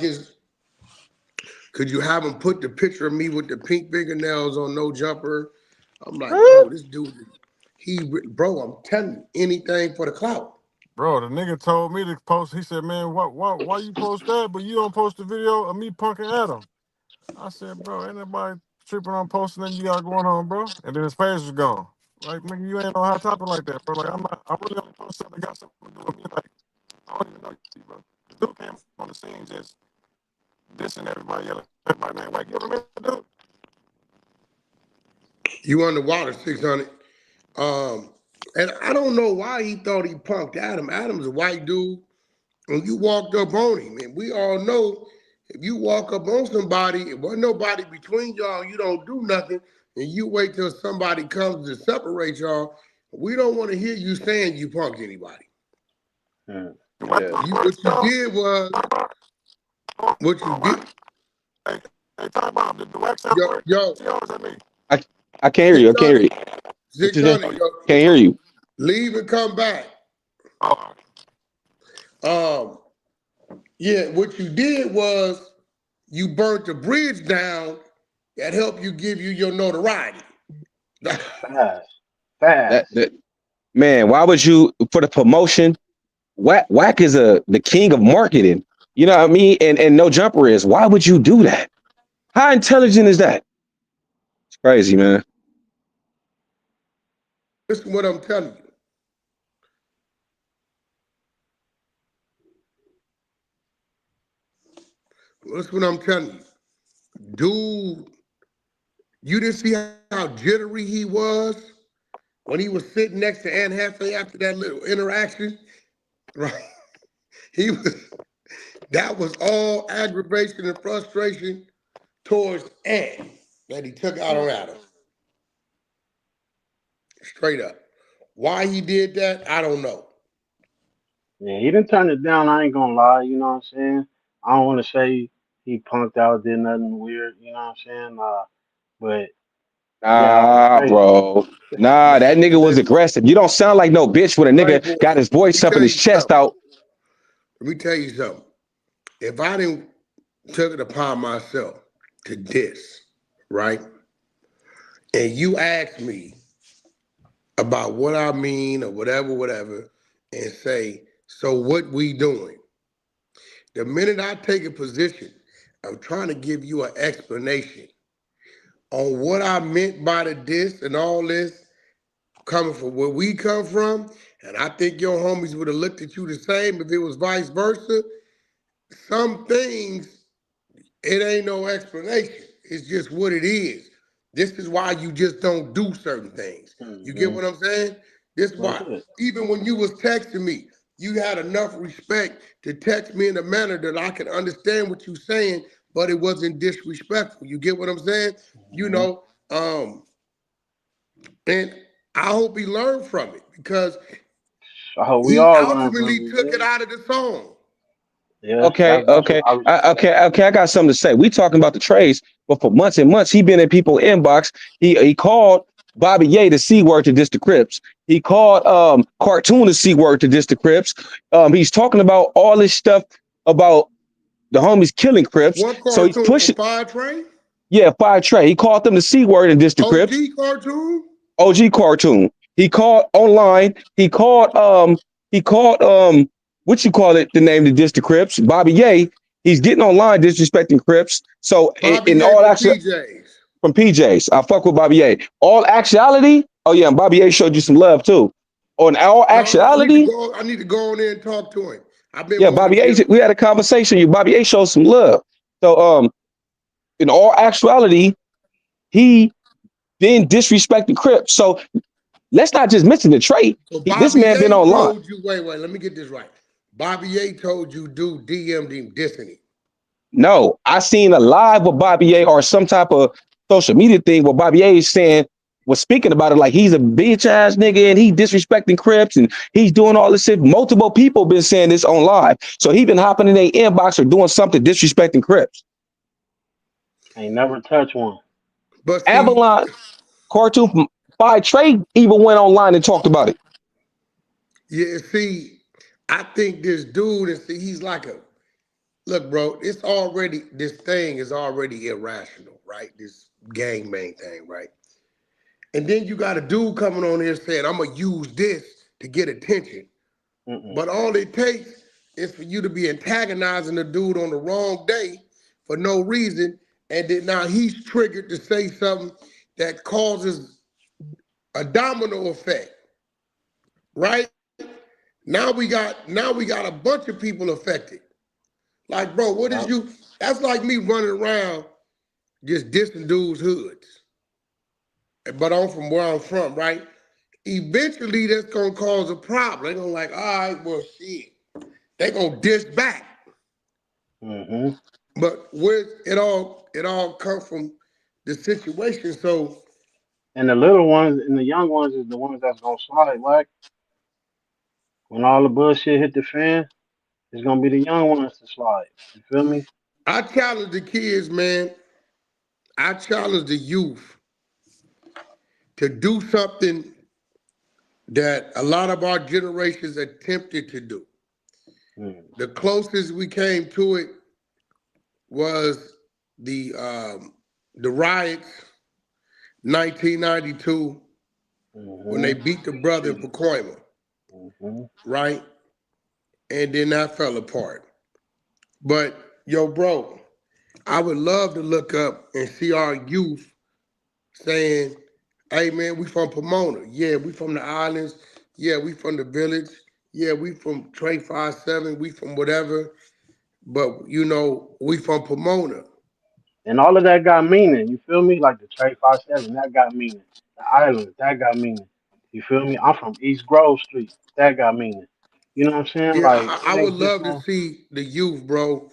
could you have him put the picture of me with the pink fingernails on no jumper? I'm like, bro, this dude, bro, I'm telling you, anything for the clout. Bro, the nigga told me to post. He said, "Man, why you post that, but you don't post the video of me punking Adam?" I said, "Bro, ain't nobody tripping on posting that you got going on, bro." And then his face was gone. Like, nigga, you ain't on hot topic like that, bro. Like, I really only post something that got something to do with me. Like, I don't even know you, bro. The dude came on the scene just dissing everybody, yelling everybody name. Like, you remember the dude? You underwater, 600. Um, and I don't know why he thought he punked Adam. Adam's a white dude. And you walked up on him, and we all know if you walk up on somebody, if there's nobody between y'all, you don't do nothing, and you wait till somebody comes to separate y'all. We don't want to hear you saying you punked anybody. Hmm. Yeah. What you did was what you did. They talk about the wax Yo, separate. yo, She always at me. I I can't hear you. I can't hear 600, you. What you say? 600. Yo, Can't hear you. leave and come back. Oh, Um, yeah, what you did was you burnt the bridge down that helped you give you your notoriety. Fast, That fast. that man, why would you for the promotion? Whack is the king of marketing. You know what I mean? And no jumper is. Why would you do that? How intelligent is that? It's crazy, man. Listen what I'm telling you. Listen what I'm telling you. Dude, you didn't see how jittery he was when he was sitting next to Anne Hathaway after that little interaction, right? He was that was all aggravation and frustration towards Anne that he took out on Adam. Straight up. Why he did that, I don't know. Yeah, he didn't turn it down. I ain't gonna lie. You know what I'm saying? I don't want to say he punked out, did nothing weird. You know what I'm saying? But yeah, like I Nah, say, bro. Nah, that nigga was Listen, aggressive. You don't sound like no bitch when a nigga Playboy, got his let voice me up and tell his you chest something. out. Let me tell you something. If I didn't took it upon myself to diss, right? And you ask me about what I mean or whatever, and say, so what we doing? The minute I take a position, I'm trying to give you an explanation on what I meant by the diss and all this coming from where we come from. And I think your homies would have looked at you the same if it was vice versa. Some things, it ain't no explanation. It's just what it is. This is why you just don't do certain things. You get hmm what I'm saying? This is that's why. it. Even when you was texting me, you had enough respect to text me in a manner that I could understand what you're saying, but it wasn't disrespectful. You get what I'm saying? You Hmm know, and I hope he learned from it because I hope we he all learn from ultimately it, took it man. out of the song. Yeah, Okay, that's what okay, I respect that. okay. I got something to say. We talking about the trades, but for months and months, he been in people inbox. He called Bobby Ye the C word to diss the Crips. He called Cartoon the C word to diss the Crips. He's talking about all this stuff about the homies killing Crips. One So he's cartoon, pushing. Fire Train, Yeah, Fire Trey. He called them the C word and diss the Crips. OG cartoon. OG cartoon. He called online. He called what you call it, the name to diss the Crips, Bobby Ye. He's getting online disrespecting Crips. So Bobby in Ye all from actual PJs. from PJs, I fuck with Bobby Ye. All actuality, oh yeah, and Bobby Ye showed you some love too. On all No, I need to actuality, go. I need to go on there and talk to him. I've been yeah, wanting Bobby to Ye, get him. we had a conversation. You Bobby Ye showed some love. So in all actuality, he then disrespected Crips. So let's not just mention the trait. So This Bobby man been Ye online. told you. Wait. Let me get this right. Bobby Ye told you dude DM'd him dissing him. No, I seen a live with Bobby A or some type of social media thing where Bobby A is saying was speaking about it like he's a bitch ass nigga and he disrespecting Crips and he's doing all this shit. Multiple people been saying this on live. So he been hopping in their inbox or doing something disrespecting Crips. Ain't never touch one. But see, Avalon Cartoon by Trey even went online and talked about it. yeah, see, I think this dude, and see, he's like a look, bro. This thing is already irrational, right? This gangbang thing, right? And then you got a dude coming on here saying, "I'm gonna use this to get attention," Mm-mm. but all it takes is for you to be antagonizing the dude on the wrong day for no reason, and then now he's triggered to say something that causes a domino effect, right? Now we got a bunch of people affected. Like, bro, what is Yep. you? That's like me running around just dissing dudes' hoods. But I'm from where I'm from, right? Eventually, that's gonna cause a problem. They're gonna like, all right, well, shit. They gonna diss back. Mm-hmm. But where it all comes from the situation. So And the little ones and the young ones is the ones that's gonna slide. Like when all the bullshit hit the fan, it's gonna be the young ones to slide. You feel me? I challenge the kids, man. I challenge the youth to do something that a lot of our generations attempted to do. Mm. The closest we came to it was the riots, 1992, when they Mm-hmm. beat the brother in Pacoima, Mm-hmm. right? And then that fell apart. But yo, bro, I would love to look up and see our youth saying, "Hey, man, we from Pomona. Yeah, we from the islands. Yeah, we from the village. Yeah, we from Trey 57. We from whatever. But we from Pomona." And all of that got meaning. You feel me? Like the Trade 57, that got meaning. The islands, that got meaning. You feel me? I'm from East Grove Street. That got meaning. You know what I'm saying? Yeah, Like I it would ain't just love to no. see the youth, bro,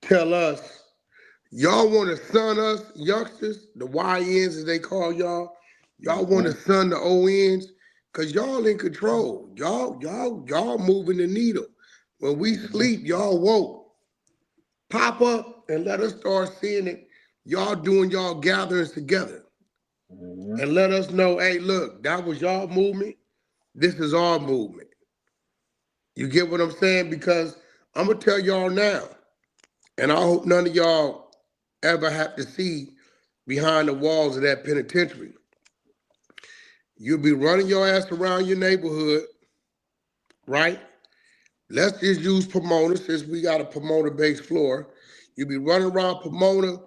tell us, y'all want to son us, youngsters, the YNs as they call y'all. Y'all want to Mm-hmm. son the ONs, cause y'all in control. Y'all moving the needle. When we Mm-hmm. sleep, y'all woke. Pop up and let us start seeing it. Y'all doing y'all gatherings together. Mm-hmm. And let us know, hey, look, that was y'all movement. This is our movement. You get what I'm saying? Because I'm gonna tell y'all now, and I hope none of y'all ever have to see behind the walls of that penitentiary. You'll be running your ass around your neighborhood, right? Let's just use Pomona since we got a Pomona-based floor. You'll be running around Pomona,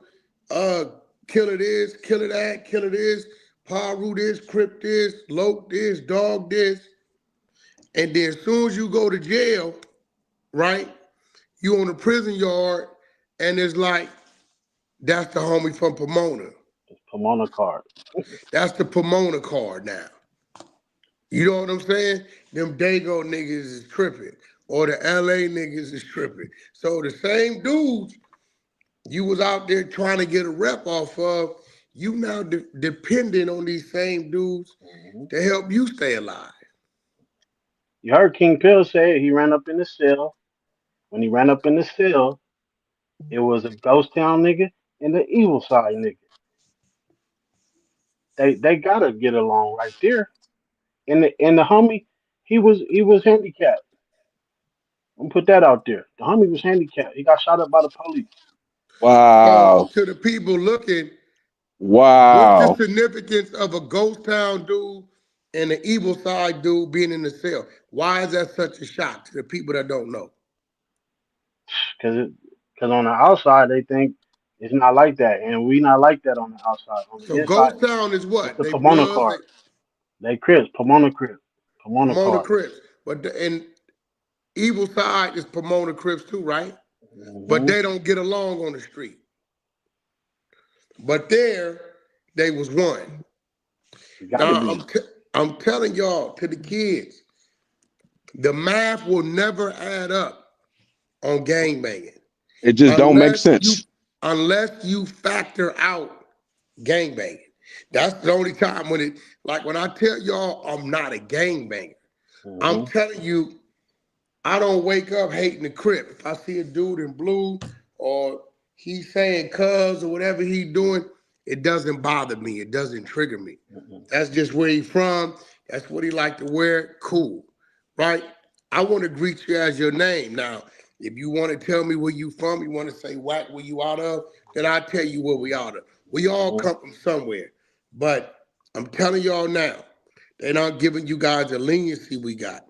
uh, killer this, killer that, killer this, Paru this, Crip this, Loke this, Dog this. And then as soon as you go to jail, right, you on the prison yard, and it's like, that's the homie from Pomona. It's Pomona card. That's the Pomona card now. You know what I'm saying? Them Dago niggas is tripping, or the LA niggas is tripping. So the same dudes you was out there trying to get a rep off of, you now depending on these same dudes Mm-hmm. to help you stay alive. You heard King Pill say he ran up in the cell. When he ran up in the cell, it was a ghost town nigga and the evil side nigga. They gotta get along right there. And the homie, he was handicapped. I'm gonna put that out there. The homie was handicapped. He got shot up by the police. So Wow. to the people looking, what's the Wow. significance of a ghost town dude and an evil side dude being in the cell? Why is that such a shock to the people that don't know? Cause on the outside they think it's not like that, and we not like that on the outside. On the So inside, ghost town is it's what? the They Pomona Bloods, they card. They Crips, Pomona Crip, Pomona Pomona card. Crips. And evil side is Pomona Crips too, right? But Hmm. they don't get along on the street. But there, they was one. Got to Now be. I'm telling y'all to the kids, the math will never add up on gangbanging It just don't make unless you sense. unless you factor out gangbanging. That's the only time when it, like when I tell y'all I'm not a gangbanger, I'm Mm-hmm. telling you, I don't wake up hating the Crip. If I see a dude in blue or he's saying cuz or whatever he doing, it doesn't bother me. It doesn't trigger me. Mm-hmm. That's just where he from. That's what he like to wear. Cool. Right? I want to greet you as your name. Now, if you want to tell me where you from, you want to say whack where you out of, then I'll tell you where we out of. We all Mm-hmm. come from somewhere. But I'm telling y'all now, they're not giving you guys the leniency we got.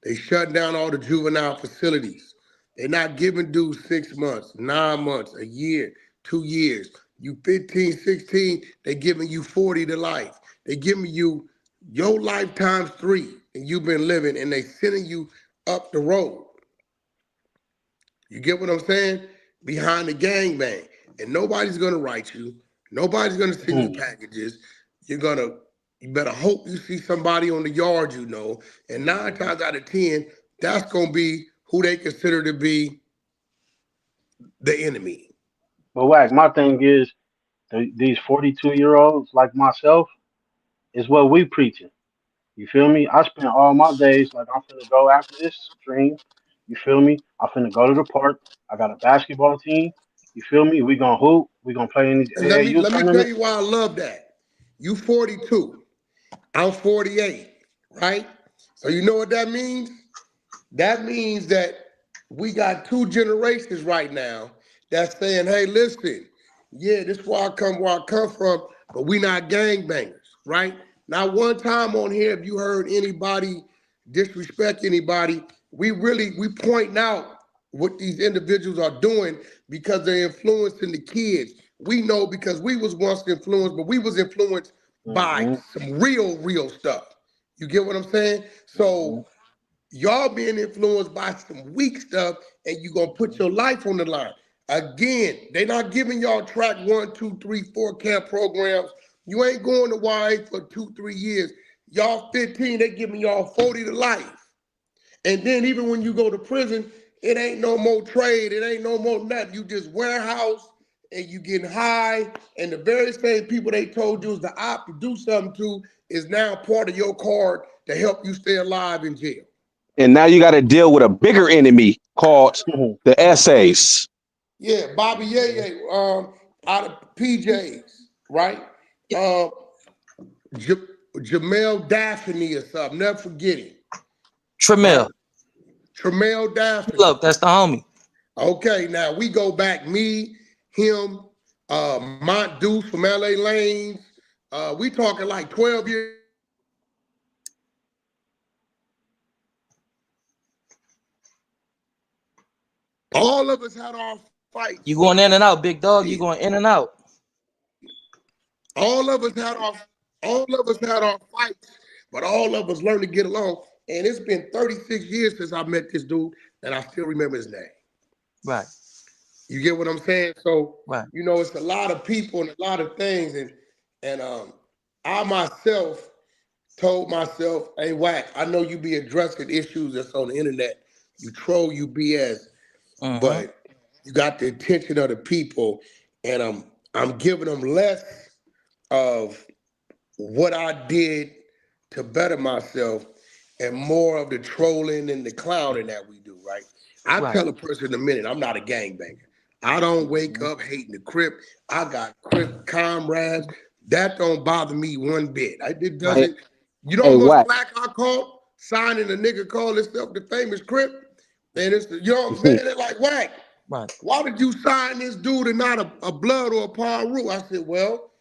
They shut down all the juvenile facilities. They're not giving dudes 6 months, 9 months, a year, 2 years. You 15, 16, they giving you 40 to life. They giving you your life times three, and you've been living, and they sending you up the road. You get what I'm saying? Behind the gangbang. And nobody's gonna write you. Nobody's gonna send you Mm-hmm. packages. You're gonna, you better hope you see somebody on the yard you know. And nine Mm-hmm. times out of 10, that's gonna be who they consider to be the enemy. But whack, my thing is these 42-year-olds like myself is what we preaching. You feel me? I spend all my days like I'm finna go after this stream. You feel me? I'm finna go to the park. I got a basketball team. You feel me? We gonna hoop. We gonna play in these And AAU let me tell tournaments. you why I love that. You 42, I'm 48, right? So you know what that means? That means that we got two generations right now that's saying, hey, listen, yeah, this is where I come from, but we not gangbangers, right? Not one time on here have you heard anybody disrespect anybody. We pointing out what these individuals are doing because they're influencing the kids. We know because we was once influenced, but we was influenced by Mm-hmm. some real stuff. You get what I'm saying? Mm-hmm. So y'all being influenced by some weak stuff and you gonna put Mm-hmm. your life on the line. Again, they not giving y'all track 1, 2, 3, 4 camp programs. You ain't going to YA for 2, 3 years. Y'all 15, they giving y'all 40 to life. And then even when you go to prison, it ain't no more trade. It ain't no more nothing. You just warehouse and you getting high. And the very same people they told you was the op to do something to is now part of your card to help you stay alive in jail. And now you got to deal with a bigger enemy called the essays. Yeah, Bobby Mm-hmm. Yeye, out of PJs, right? Um, J- Jamel Daphne or something. Never forget him, right? Tremel. Tremel Daphne. Look, that's the homie. Okay, now we go back, me, him, Mont Deuce from LA Lanes. We talking like 12 years. All of us had our You fights. going in and out, big dog. You going in and out. All of us had our all of us had our fights, but all of us learned to get along. And it's been 36 years since I met this dude, and I still remember his name. Right, You get what I'm saying? So, right, it's a lot of people and a lot of things, and I myself told myself, hey, Whack, I know you be addressing issues that's on the internet. You troll, you BS, mm-hmm. but you got the attention of the people, and I'm giving them less of what I did to better myself and more of the trolling and the clowning that we do, right? I Right, tell a person in a minute, I'm not a gangbanger. I don't wake Mm-hmm. up hating the Crip. I got Crip comrades. That don't bother me one bit. It right, Hey, doesn't. You know hey, how much Wack. flack I caught signing a nigga call himself the famous Crip? And you know what I'm saying? They're like, Whack, right, why did you sign this dude and not a blood or a Paru? I said, well,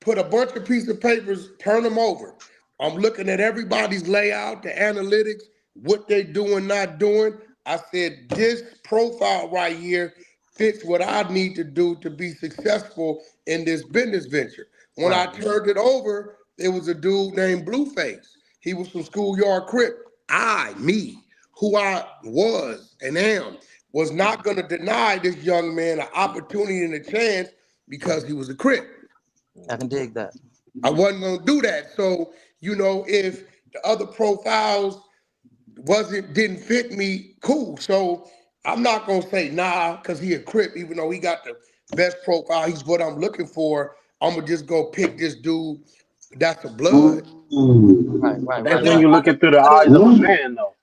put a bunch of piece of papers, turn them over. I'm looking at everybody's layout, the analytics, what they doing, not doing. I said, this profile right here fits what I need to do to be successful in this business venture. When I right, turned it over, there was a dude named Blueface. He was from Schoolyard Crip. Me, who I was and am, was not going to deny this young man an opportunity and a chance because he was a Crip. I can dig that. I wasn't gonna do that. So, if the other profiles didn't fit me, cool. So I'm not gonna say nah, because he a Crip, even though he got the best profile, he's what I'm looking for. I'm gonna just go pick this dude that's a blood. Right, But right, that's right, then right. you looking through the That eyes is of a man, though.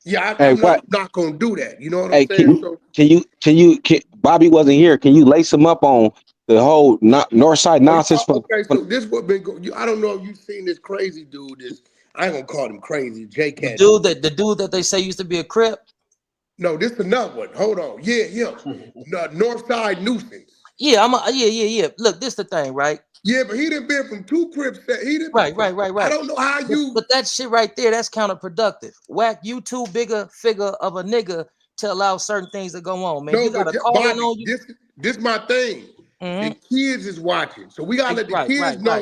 Yeah, Hey, what? I'm not gonna do that. You know what I'm Hey, saying? So Bobby wasn't here. Can you lace him up on the whole Northside nonsense okay, from so this what been going. I don't know if you've seen this crazy dude. This I ain't gonna call him crazy. J Cat dude. the dude that they say used to be a Crip. No, this another one. Hold on. Yeah, him. Northside Nuisance. Yeah, yeah. Look, this the thing, right? Yeah, but he done been from two Crips. He done. Right. I don't know how you. But that shit right there, that's counterproductive. Whack, you too bigger figure of a nigga to allow certain things to go on, man. No, You got but to call in Bobby, on you. this my thing. The Mm-hmm. kids is watching, so we gotta let the Right, kids know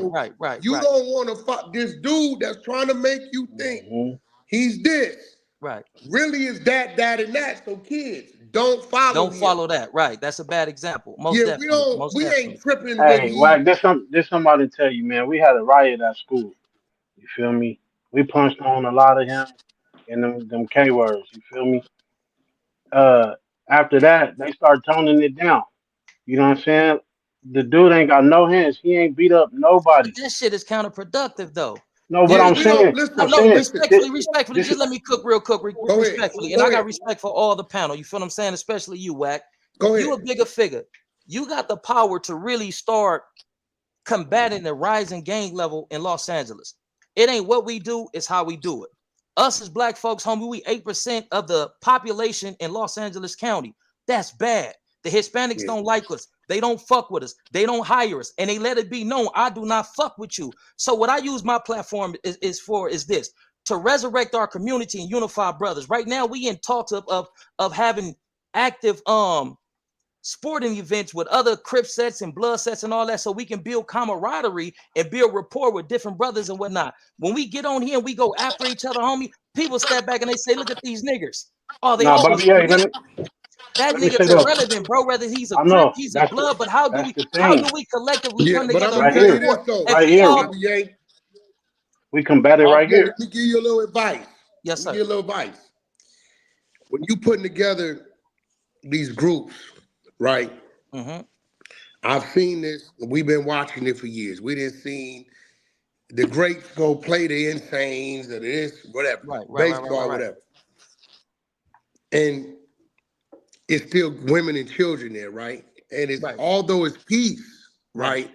you right, don't want to fuck this dude that's trying to make you think he's this. right. Really is that, and that. So kids, don't follow Don't him. follow that. Right. That's a bad example. Most Yeah, definitely. Most we ain't definitely. tripping when Hey, he. Wack, this somebody tell you, man. We had a riot at school. You feel me? We punched on a lot of him and them K words. You feel me? Uh, After that, they start toning it down. You know what I'm saying? The dude ain't got no hands. He ain't beat up But nobody. that shit is counterproductive, though. No, but Yeah, I'm we don't saying, No, I'm listen. no, saying, Listen. respectfully, this, just let me cook real quick, Go ahead. respectfully. And Go I got ahead. respect for all the panel. You feel what I'm saying? Especially you, Wack. Go You ahead. a bigger figure. You got the power to really start combating the rising gang level in Los Angeles. It ain't what we do, it's how we do it. Us as black folks, homie, we 8% of the population in Los Angeles County. That's bad. The Hispanics Yeah. don't like us. They don't fuck with us. They don't hire us. And they let it be known, I do not fuck with you. So what I use my platform is this, to resurrect our community and unify brothers. Right now, we in talks of having active sporting events with other Crip sets and blood sets and all that, so we can build camaraderie and build rapport with different brothers and whatnot. When we get on here and we go after each other, homie, people step back and they say, look at these niggers. Oh, they nah, always Bobby, hey, that let me say nigga's though. irrelevant, bro. Whether he's a I Crip, know he's a blood, but that's the how do thing. we collectively Yeah, come but I'm together and gonna Right build tell you here, this rapport though, if right we here. all Bobby Yang. We combat it right Let here. me give you a little advice. yes, Let me give sir. you a little advice. When you putting together these groups, right? Mm-hmm. I've seen this. We've been watching it for years. We didn't see the greats go play the Insanes or this, whatever, baseball, Right. whatever. And it's still women and children there, right? And it's Right. although it's peace, Right.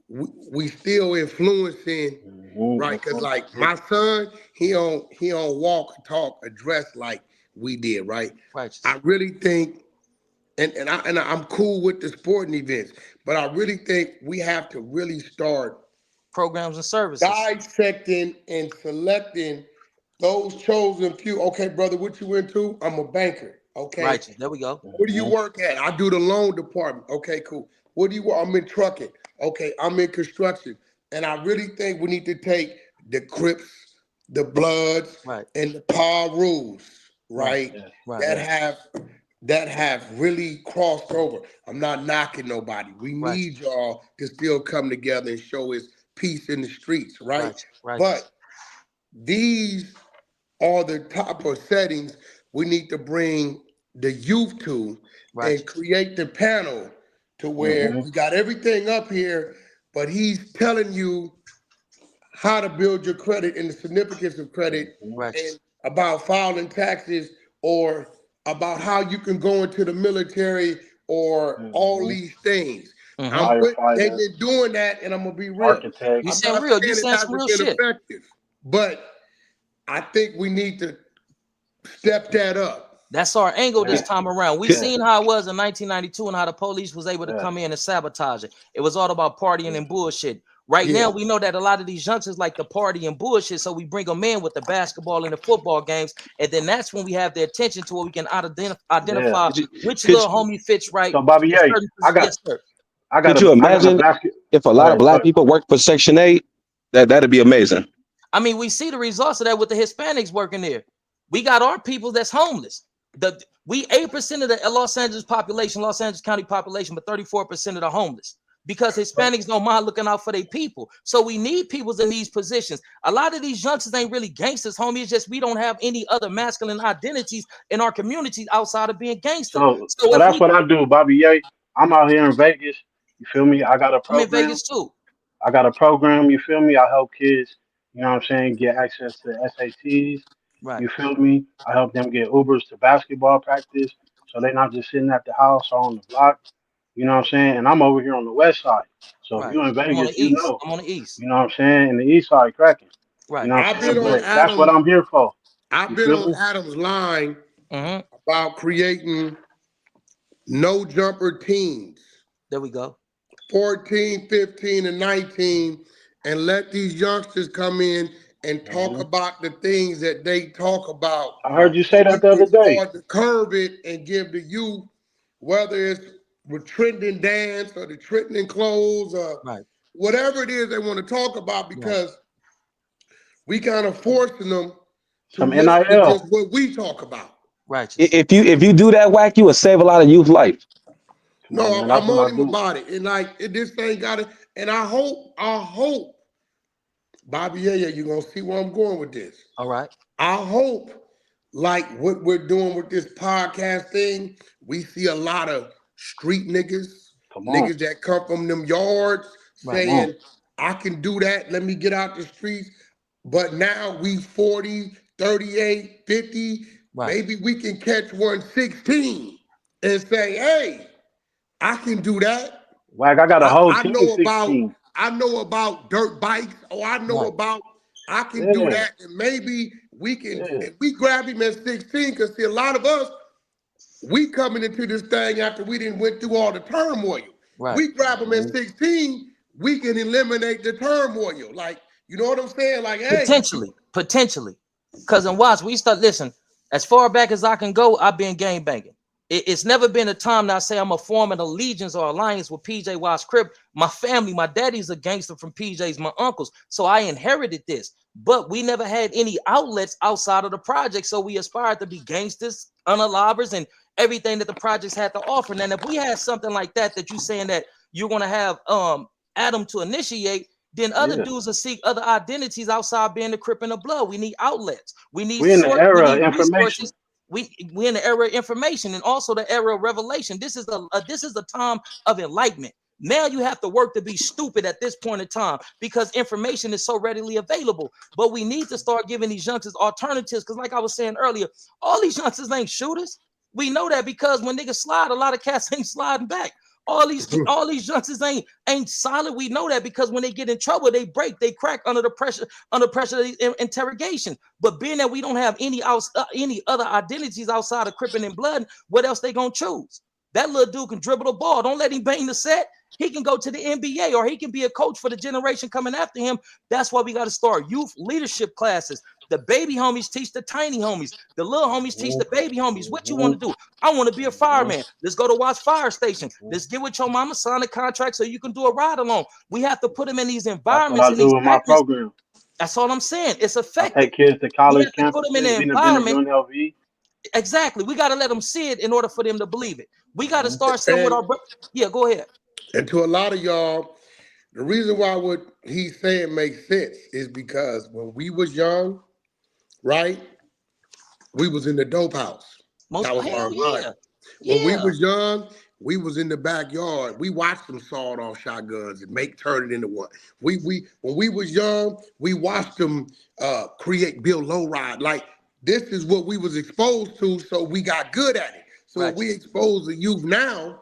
right? We still influencing, right? Because like my son, he don't walk, talk, or dress like we did, right? Righteous. I really think, I'm cool with the sporting events, but I really think we have to really start Programs and services. dissecting and selecting those chosen few. Okay, brother, what you into? I'm a banker. Okay. Righteous. There we go. Where do you work at? I do the loan department. Okay, cool. What do you work? I'm in trucking. Okay, I'm in construction. And I really think we need to take the Crips, the Bloods, Right. and the Power Rules, Right. right? Yeah, Right. That yeah. have really crossed over. I'm not knocking nobody. We need Righteous. y'all to still come together and show us peace in the streets, right? Righteous. Righteous. But these are the type of settings we need to bring the youth to and Righteous. create the panel to where hmm we got everything up here, but he's telling you how to build your credit and the significance of credit and Righteous. about filing taxes or about how you can go into the military or all hmm these things. Mm-hmm. They've Firefighter, been doing that, and I'm gonna be real. architect. You I'm saying not real? You saying it saying some hasn't real been shit? effective, but I think we need to step that up. That's our angle this Yeah, time around. We yeah, seen how it was in 1992 and how the police was able to yeah, come in and sabotage it. It was all about partying and bullshit. Right Yeah. now, we know that a lot of these youngsters like the party and bullshit, so we bring them in with the basketball and the football games, and then that's when we have the attention to where we can yeah. identify could you which could, little homie fits right So Bobby, in hey, certain positions. Yes, sir. could you I got a imagine basket. if a Go lot of ahead, go black ahead. people work for Section 8? That'd be amazing. I mean, we see the results of that with the Hispanics working there. We got our people that's homeless. We 8% of the Los Angeles population, Los Angeles County population, but 34% of the homeless. Because Hispanics don't mind looking out for their people. So we need people in these positions. A lot of these youngsters ain't really gangsters, homie. It's just we don't have any other masculine identities in our communities outside of being gangsters. So So if that's we what I do, Bobby. I'm out here in Vegas. You feel me? I got a I'm in program. Vegas too. I got a program, you feel me? I help kids, you know what I'm saying, get access to SATs. Right, You feel me? I help them get Ubers to basketball practice so they're not just sitting at the house or on the block. You know what I'm saying? And I'm over here on the west side. So if right. you in I'm on Vegas, the you east. know. I'm on the east. You know what I'm saying? And the east side cracking. You Right. know what I've I'm been saying? on But that's what Adam. I'm here for. I've You been feel on me? Adam's line Mm-hmm. about creating no jumper teams, There we go. 14, 15, and 19, and let these youngsters come in and talk Hmm. about the things that they talk about, I heard Right, you so say we that the other can day. start to curb it and give the youth, whether it's with trending dance or the trending clothes or right, whatever it is they want to talk about, right. because we kind of forcing them to Some listen to NIL. just what we talk about. Righteous. If you do that, whack, you will save a lot of youth life. Come on, No, man. That's I'm what on I him do. about it, and like this thing got it. And I hope, Bobby, yeah, you're gonna see where I'm going with this. All right. I hope, like what we're doing with this podcast thing, we see a lot of street niggas, Come on. niggas that come from them yards Right, Come on. saying, I can do that, let me get out the streets. But now we 40, 38, 50, right. maybe we can catch one 16 and say, hey, I can do that. Wag, I got a I, whole I team know about 16. I know about dirt bikes, or I know Right. about I can do Yeah. that, and maybe we can, Yeah. if we grab him at 16, because see a lot of us, we coming into this thing after we didn't went through all the turmoil. Right. We grab him at Mhm. 16, we can eliminate the turmoil. Like, you know what I'm saying? Like, hey, Potentially. Potentially. Cousin Watts, we start listen. As far back as I can go, I've been gang banging. It's never been a time that I say I'm a form an allegiance or alliance with PJ Watts Crip. My family, my daddy's a gangster from PJ's, my uncles. So I inherited this. But we never had any outlets outside of the project. So we aspired to be gangsters, unalivers, and everything that the projects had to offer. And if we had something like that you saying that you're gonna have Adam to initiate, then other Yeah. dudes will seek other identities outside being the Crip and the Blood. We need outlets. We need We in the source. We era of need information. resources. We in the era of information and also the era of revelation. This is a time of enlightenment. Now you have to work to be stupid at this point in time because information is so readily available. But we need to start giving these youngsters alternatives because, like I was saying earlier, all these youngsters ain't shooters. We know that because when niggas slide, a lot of cats ain't sliding back. All these youngsters ain't solid. We know that because when they get in trouble, they break, they crack under pressure of these interrogation. But being that we don't have any other identities outside of Crippin' and Blood, what else they gonna choose? That little dude can dribble the ball. Don't let him bang the set. He can go to the NBA or he can be a coach for the generation coming after him. That's why we got to start youth leadership classes. The baby homies teach the tiny homies. The little homies teach Mhm. the baby homies. What you want Mhm. to do? I want to be a Mhm. fireman. Let's go to Watts Fire Station. Mhm. Let's get with your mama, sign a contract so you can do a ride along. We have to put them in these That's what environments I and do these with my segments. program. That's all I'm saying. It's I effective. take kids to We college have to put them in campuses, the been to environment. UNLV. Exactly. We got to let them see it in order for them to believe it. We got to Mhm. start somewhere with and our yeah, go ahead. and to a lot of y'all, the reason why what he's saying makes sense is because when we was young, right, we was in the dope house. Most That was hell our yeah. environment. When we Yeah. was young, we was in the backyard. We watched them sawed off shotguns and make turn it into one. We when we was young, we watched them build low ride. Like this is what we was exposed to, so we got good at it. So if we Righteous. expose the youth now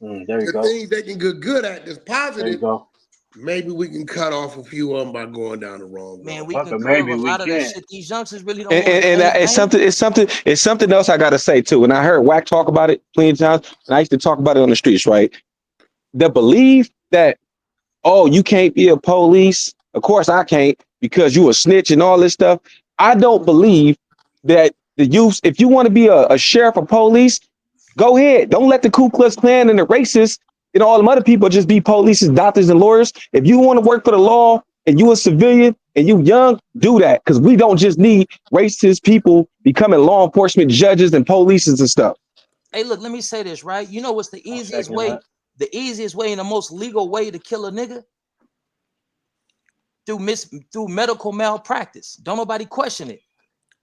There you to go. things they can get good at that's There you positive, go. maybe we can cut off a few of them by going down the wrong Man, road. we Fuck can it, curve maybe a we lot of the can. shit these youngsters really don't And, want to and, gang and it's bang. something else I gotta say too. And I heard Wack talk about it plenty of times, and I used to talk about it on the streets. Right, the belief that oh you can't be a police. Of course I can't because you a snitch and all this stuff. I don't believe that the youth. If you want to be a sheriff or police, go ahead. Don't let the Ku Klux Klan and the racists and all them other people just be police, doctors, and lawyers. If you want to work for the law and you a civilian and you young, do that. Because we don't just need racist people becoming law enforcement judges and police and stuff. Hey, look, let me say this, right? You know what's the I easiest second way? that. The easiest way and the most legal way to kill a nigga? Through medical malpractice. Don't nobody question it.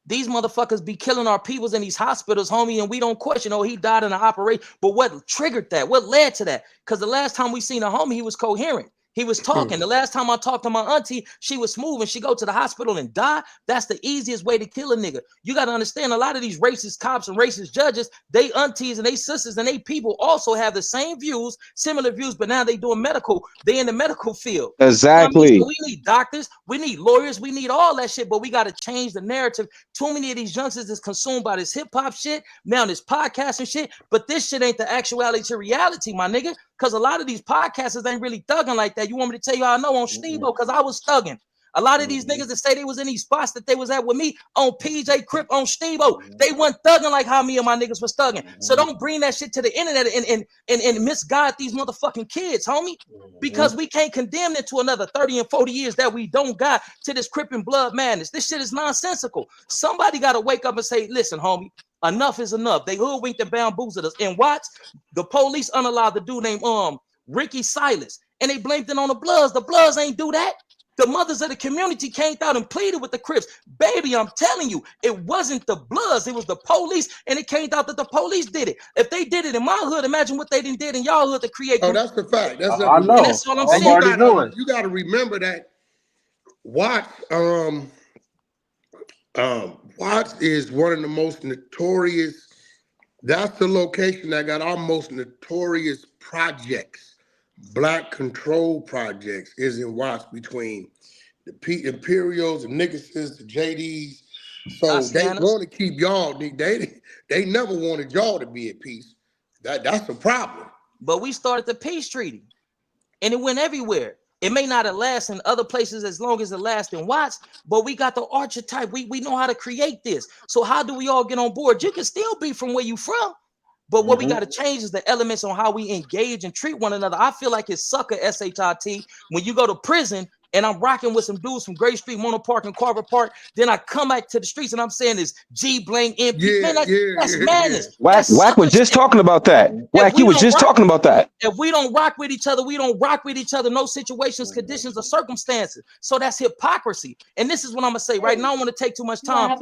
These motherfuckers be killing our peoples in these hospitals, homie, and we don't question, oh, he died in an operation. But what triggered that? What led to that? Because the last time we seen a homie, he was coherent. He was talking. The last time I talked to my auntie, she was smooth and she go to the hospital and die. That's the easiest way to kill a nigga. You got to understand, a lot of these racist cops and racist judges, they aunties and they sisters and they people also have the same views, similar views, but now they doing medical. They in the medical field. Exactly. You know what I mean? So we need doctors, we need lawyers, we need all that shit, but we got to change the narrative. Too many of these youngsters is consumed by this hip hop shit, now this podcast and shit, but this shit ain't the actuality to reality, my nigga. Because a lot of these podcasters ain't really thugging like that. You want me to tell you how I know on Steve-O? Because I was thugging. A lot of these niggas that say they was in these spots that they was at with me on PJ Crip on Steve-O, they weren't thugging like how me and my niggas was thugging. So don't bring that shit to the internet and misguide these motherfucking kids, homie. Because we can't condemn them to another 30 and 40 years that we don't got to this Crip and blood madness. This shit is nonsensical. Somebody got to wake up and say, listen, homie, enough is enough. They hoodwinked and bamboozled us. And watch, the police unallowed the dude named Ricky Silas. And they blamed it on the Bloods. The Bloods ain't do that. The mothers of the community came out and pleaded with the Crips. Baby, I'm telling you, it wasn't the Bloods. It was the police. And it came out that the police did it. If they did it in my hood, imagine what they did in y'all hood to create. Oh, that's the fact. That's I know. And that's all I'm saying. You got to remember that Watts is one of the most notorious. That's the location that got our most notorious projects. Black control projects is in Watts, between the Imperials, the Nickersons, the JDs. So they want to keep y'all. They never wanted y'all to be at peace. That's the problem. But we started the peace treaty, and it went everywhere. It may not have lasted in other places as long as it lasted in Watts, but we got the archetype. We know how to create this. So how do we all get on board? You can still be from where you from. But what we got to change is the elements on how we engage and treat one another. I feel like it's sucker SHIT when you go to prison and I'm rocking with some dudes from Great Street, Mono Park, and Carver Park. Then I come back to the streets and I'm saying this G Blank MP. Man, that's madness. Wack was just talking about that. Wack, you was just talking about that. If we don't rock with each other, we don't rock with each other. No situations, conditions, or circumstances. So that's hypocrisy. And this is what I'm gonna say right now. I don't want to take too much time.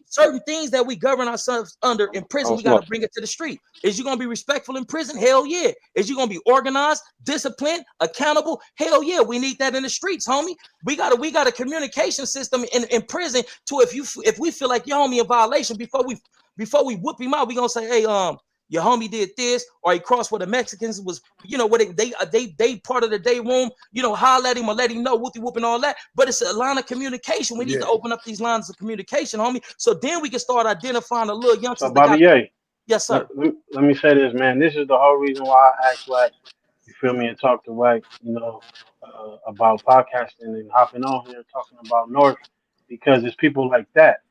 Certain things that we govern ourselves under in prison, we gotta bring it to the street. Is you gonna be respectful in prison? Hell yeah. Is you gonna be organized, disciplined, accountable? Hell yeah. We need that in the streets, homie. We got a communication system in prison to if we feel like your homie in violation before we whoop him out, we gonna say, hey, your homie did this, or he crossed where the Mexicans was, what they part of the day room, holler at him or let him know, whoopie and all that. But it's a line of communication. We need to open up these lines of communication, homie. So then we can start identifying the little youngsters. So, Bobby A. Yes, sir. Let me say this, man. This is the whole reason why I asked Wack, you feel me, and talk to Wack, about podcasting and hopping on here talking about North, because it's people like that.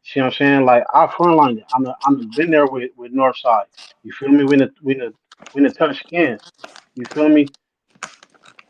See what I'm saying? Like, I frontlined it. I'm been there with NorfSide. You feel me? When the touch skin. You feel me?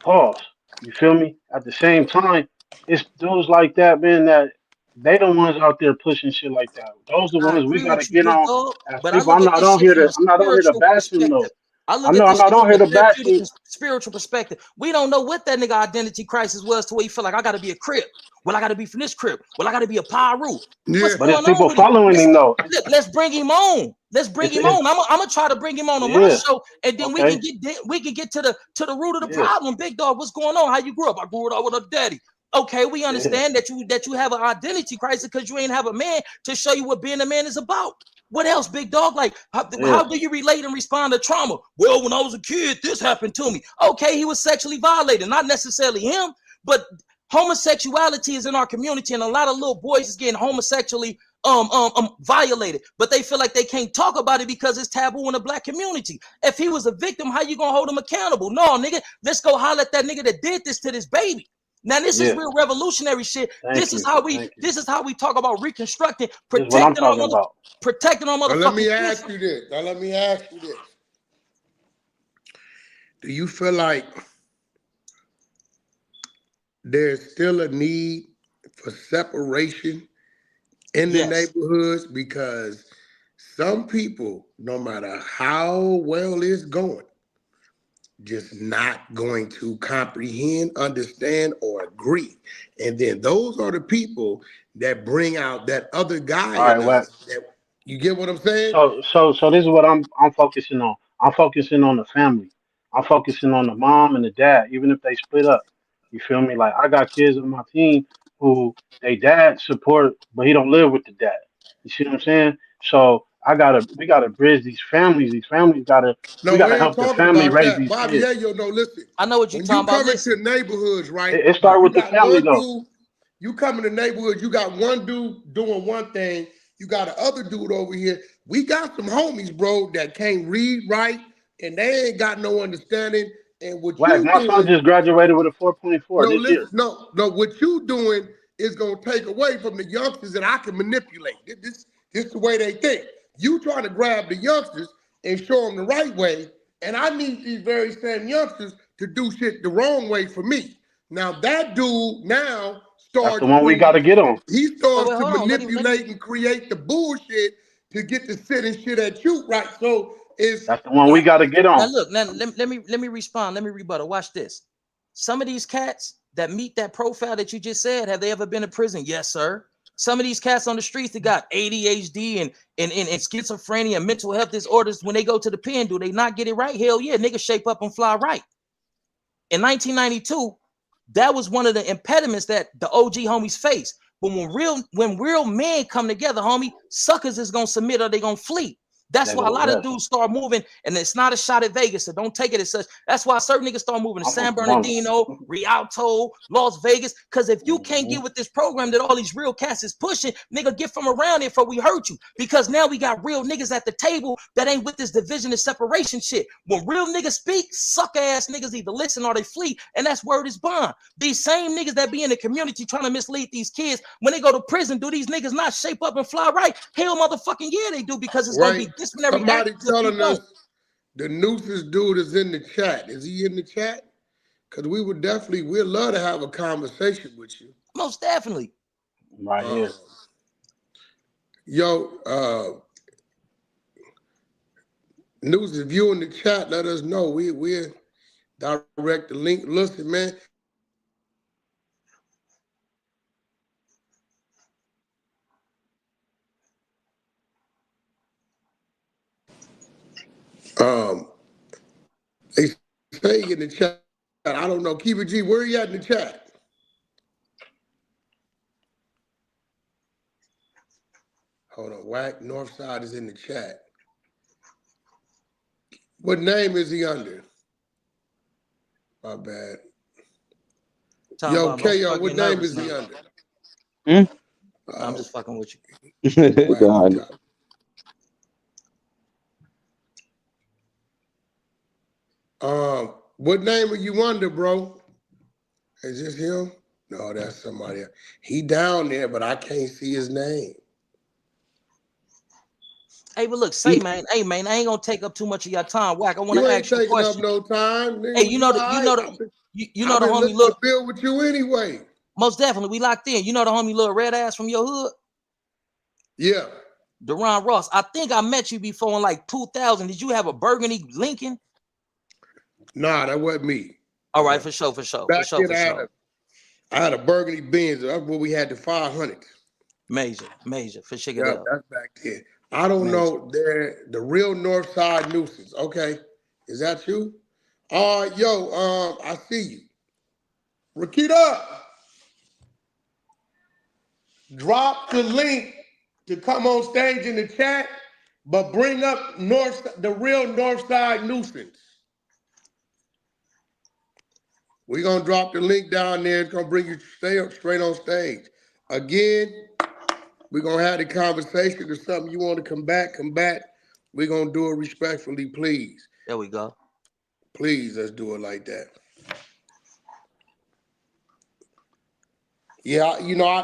Pause. You feel me? At the same time, it's those like that, man, that they the ones out there pushing shit like that. Those the ones we gotta get on as people. I'm not on here to bash them though. I'm not on here to bash them. Spiritual perspective. We don't know what that nigga identity crisis was to where you feel like I gotta be a Crip. Well, I gotta be from this Crip. Well, I gotta be a Pyru. Yeah. But it's people following him though. Let's bring him on. Let's bring him on. I'm gonna try to bring him on my show, and then we can get to the root of the problem. Big dog, what's going on? How you grew up? I grew up with a daddy. Okay, we understand that you have an identity crisis because you ain't have a man to show you what being a man is about. What else, big dog? Like, how do you relate and respond to trauma? Well, when I was a kid, this happened to me. Okay, he was sexually violated, not necessarily him, but homosexuality is in our community, and a lot of little boys is getting homosexually violated, but they feel like they can't talk about it because it's taboo in the black community. If he was a victim, how you gonna hold him accountable? No, nigga, let's go holler at that nigga that did this to this baby. Now this is real revolutionary shit. This is how we talk about reconstructing, protecting our motherfuckers. Now let me ask you this. Do you feel like there's still a need for separation in the neighborhoods? Because some people, no matter how well it's going, just not going to comprehend, understand, or agree. And then those are the people that bring out that other guy All right, in well, us. That, you get what I'm saying? so this is what I'm focusing on. I'm focusing on the family. I'm focusing on the mom and the dad, even if they split up. You feel me? Like I got kids on my team who they dad support, but he don't live with the dad. You see what I'm saying? So we gotta bridge these families. These families we No, we gotta ain't help the talking family about raise that. these Bobby, kids. yeah, yo, no, listen. I know what you When you talking about. come into Listen, neighborhoods, right, It started you with the got family one though. dude, you come in the neighborhood, you got one dude doing one thing, you got the other dude over here. We got some homies, bro, that can't read right, and they ain't got no understanding. And what Wax, you my son doing, just graduated with a 4.4 no, this year. listen, no, what you doing is gonna take away from the youngsters that I can manipulate. This is the way they think. You trying to grab the youngsters and show them the right way, and I need these very same youngsters to do shit the wrong way for me. Now that dude now That's the starts one we to gotta get on. he wait, starts wait, to hold on. Let me. manipulate and create the bullshit to get to sit and shit at you, right? So it's That's the one we like, gotta get Now on. look, now let me respond. Let me rebuttal. Watch this. Some of these cats that meet that profile that you just said, have they ever been in prison? Yes, sir. Some of these cats on the streets that got ADHD and schizophrenia and mental health disorders, when they go to the pen, do they not get it right? Hell yeah, niggas shape up and fly right. In 1992, that was one of the impediments that the OG homies face. But when real men come together, homie, suckers is gonna submit or they gonna flee. That's They why a go, lot of yes. dudes start moving, and it's not a shot at Vegas, so don't take it as such. That's why certain niggas start moving to I'm from San Pomona. Bernardino, Rialto, Las Vegas. Because if you can't Hmm. get with this program that all these real cats is pushing, nigga, get from around here before we hurt you. Because now we got real niggas at the table that ain't with this division and separation shit. When real niggas speak, suck ass niggas either listen or they flee, and that's word is bond. These same niggas that be in the community trying to mislead these kids, when they go to prison, do these niggas not shape up and fly right? Hell motherfucking yeah, they do, because it's gonna right? be disciplinary Somebody actions if you telling don't. us the Nuisance dude is in the chat. Is he in the chat? Because we'd love to have a conversation with you. Most definitely. Right Uh, here. yo, Nuisance, if you in the chat, let us know. We'll direct the link. Listen, man. Um, they say in the chat, I don't know. Keep it G, where you at in the chat? Hold on. Whack NorfSide is in the chat. What name is he under? My bad. Talking Yo, about don't KO, start what getting name nervous is now. he under? Hmm? No, I'm Oh, just fucking with you. Whack, you God. top. What name are you under, bro? Is this him? No, that's somebody else. He down there, but I can't see his name. Hey, but look, say man, hey man, I ain't gonna take up too much of your time. Whack, I want You to ain't ask you a taking up question. no time, Hey, nigga. you You know all the you right? know the you know I've the been homie looking to look. build with you anyway. Most definitely, we locked in. You know the homie little red ass from your hood, Yeah. Deron Ross. I think I met you before in like 2000. Did you have a burgundy Lincoln? Nah, that wasn't me. All right, for sure, for sure, for Back sure, then for sure. I had a burgundy Benz. That's where we had the 500. Major, for sure it Yeah, up. that's back then. I don't Major. know. They're the real NorfSide Nuisance. Okay. Is that you? Yo, I see you. Rakita, drop the link to come on stage in the chat, but bring up the real NorfSide Nuisance. We're gonna drop the link down there. It's gonna bring you straight on stage. Again, we're gonna have the conversation or something. You want to come back, come back. We're gonna do it respectfully, please. There we go. Please, let's do it like that. Yeah,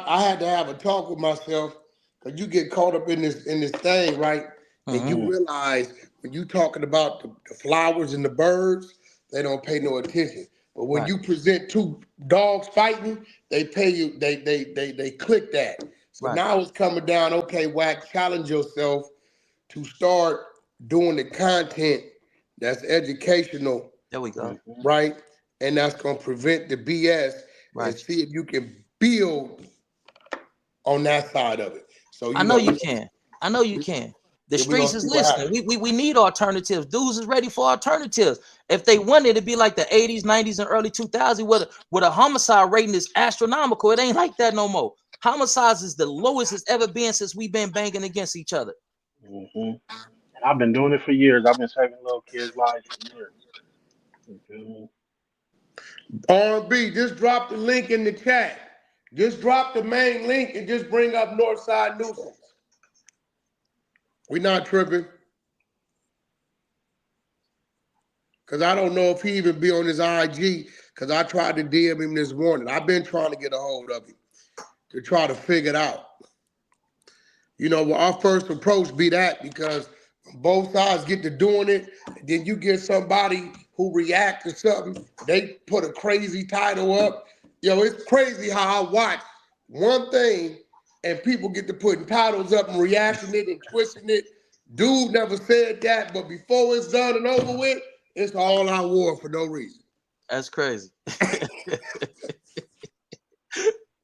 I had to have a talk with myself because you get caught up in this thing, right? And Mm-hmm. you realize when you talking about the flowers and the birds, they don't pay no attention. But when Right. you present two dogs fighting, they pay you. They click that. So Right. now it's coming down. Okay, Wack, challenge yourself to start doing the content that's educational There we go. Mm-hmm. right? And that's gonna prevent the BS and Right. see if you can build on that side of it. So I you know know, you can. I know you can. The we're gonna streets see is what listening. happens. We need alternatives. Dudes is ready for alternatives. If they wanted to be like the 80s, 90s, and early 2000s, where a homicide rating is astronomical, it ain't like that no more. Homicides is the lowest it's ever been since we've been banging against each other. Mm-hmm. And I've been doing it for years. I've been saving little kids' lives for years. You feel me? R&B, just drop the link in the chat. Just drop the main link and just bring up Northside Nuisance. We not tripping. Cause I don't know if he even be on his IG. Cause I tried to DM him this morning. I've been trying to get a hold of him to try to figure it out. You know, well, our first approach be that because both sides get to doing it, then you get somebody who react to something, they put a crazy title up. Yo, it's crazy how I watch one thing and people get to putting titles up and reacting it and twisting it. Dude never said that, but before it's done and over with, it's all out war for no reason. That's crazy.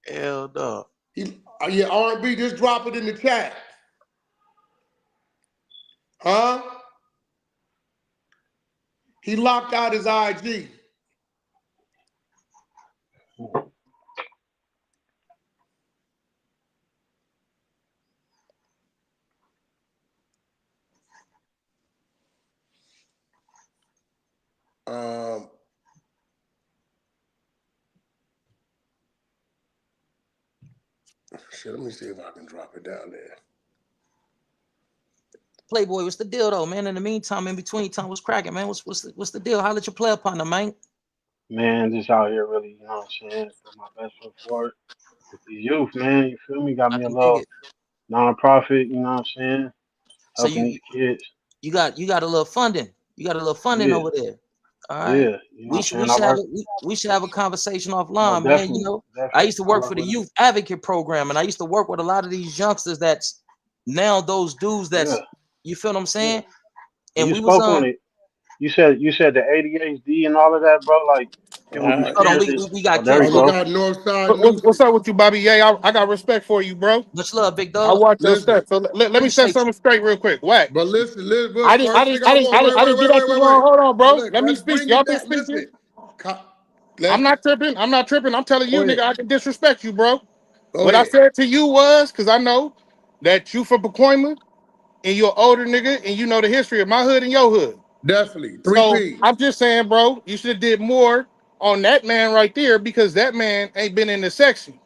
Hell no. Yeah, R&B, just drop it in the chat. Huh? He locked out his IG. Shit, let me see if I can drop it down there. Playboy, what's the deal though, man? In the meantime, in between time, what's cracking, man? What's the deal? How let your player partner, man? Man, just out here really, you know what I'm saying, put my best foot forward with the youth, man. You feel me? Got I me a can dig little it. non-profit, you know what I'm saying, So helping these kids. you got a little funding. You got a little funding Yeah, over there. All right. yeah, you know what I'm We saying. I should have work, we should have a conversation offline, most man. You definitely, know, I definitely. used to I work work for the with them. youth advocate program, and I used to work with a lot of these youngsters that's now those dudes Yeah, that's you feel what I'm yeah. saying? And And you we was spoke on it. You said the ADHD and all of that, bro. Like All people be right. hold on, scared to. we Oh, got there Q Oh, you we for go. got Northside What's Nuisance. up with you, Bobby? Yeah, I got respect for you, bro. much love, big I dog. watch your Listen, stuff. So let me set Appreciate you. something straight real quick. Whack. but listen, look, first thing I want, I didn't get at you wrong. wait. Hold on, Now bro. look, Let me let's speak. bring Y'all it been back. speaking. Listen, Co- I'm let's, not tripping. I'm not tripping. I'm telling go you, nigga, ahead. I can disrespect you, bro. Go What I ahead. said to you was because I know that you from Pacoima and you're an older nigga and you know the history of my hood and your hood. Definitely. Three So P's. I'm just saying, bro, you should have did more on that man right there because that man ain't been in the section.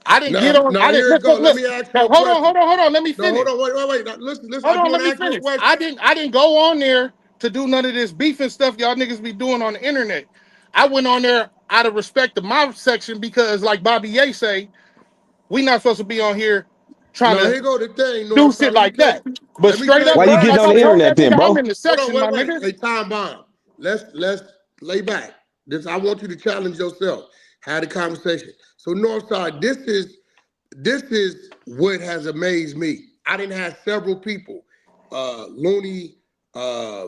I didn't get on. Now I didn't here it look, go. look, Let look. me ask you Now, a question. hold on. Let me No, finish. hold on, wait. Now, listen. I Hold just on, let want to me ask you a finish. question. I didn't go on there to do none of this beef and stuff y'all niggas be doing on the internet. I went on there out of respect to my section because, like Bobby Ye say, we not supposed to be on here trying Now to here go the thing, do Northside. shit like that. But Let me straight tell up, you Why what you bro, getting like on I the happened. told that internet then, nigga, I'm bro? in the Hold on, section, my wait. nigga. Hey, time bomb. Let's lay back. This I want you to challenge yourself. Have a conversation. So Northside, this is what has amazed me. I didn't have several people, Looney, uh,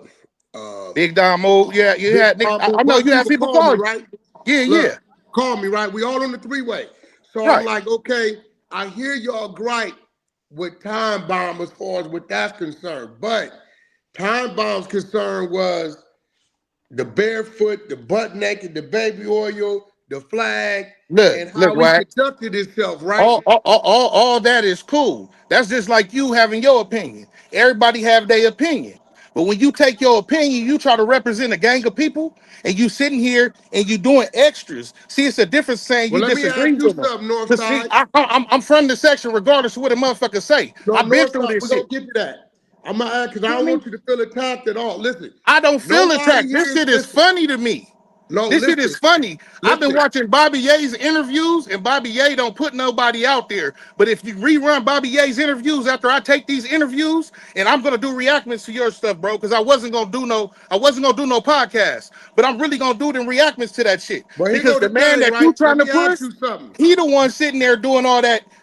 uh, Big Dom move. Yeah, you Big had nigga. Papa, a I know bunch you of had people people call me, call you. right? Yeah, yeah. Look, call me, right? We all on the three-way. So I'm Right. like, okay, I hear y'all gripe with time bomb as far as what that's concerned, but time bomb's concern was the barefoot, the butt naked, the baby oil, the flag, and Look, how he Wax. conducted himself, right? All that is cool. That's just like you having your opinion. Everybody have their opinion. But when you take your opinion, you try to represent a gang of people, and you sitting here and you doing extras. See, it's a difference saying Well, you let me disagree ask you with them. something, Cause see, Northside. I'm from the section, regardless of what a motherfucker say. No, I've been through Northside, this we're gonna shit. get to that. I'm not asking because I Feel don't me? want you to feel attacked at all. Listen, I don't feel nobody attacked. here This is shit is listen. funny to me. No, This shit is listen, funny. I've been listen. watching Bobby Ye's interviews, and Bobby Ye don't put nobody out there. But if you rerun Bobby Ye's interviews after I take these interviews, and I'm gonna do reactments to your stuff, bro, because I wasn't gonna do no podcast. But I'm really gonna do them reactments to that shit. But here Because go the the man thing, that you right? Let trying to me ask push, you something. he the one sitting there doing all that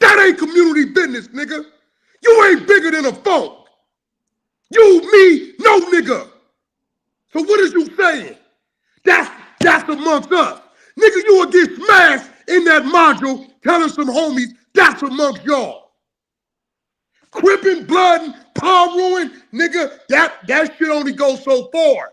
That ain't community business, nigga. You ain't bigger than a phone. You, me, no nigga. So what is you saying? That's amongst us. Nigga, you will get smashed in that module telling some homies that's amongst y'all. Crippin', blood, palm ruin, nigga, that shit only goes so far.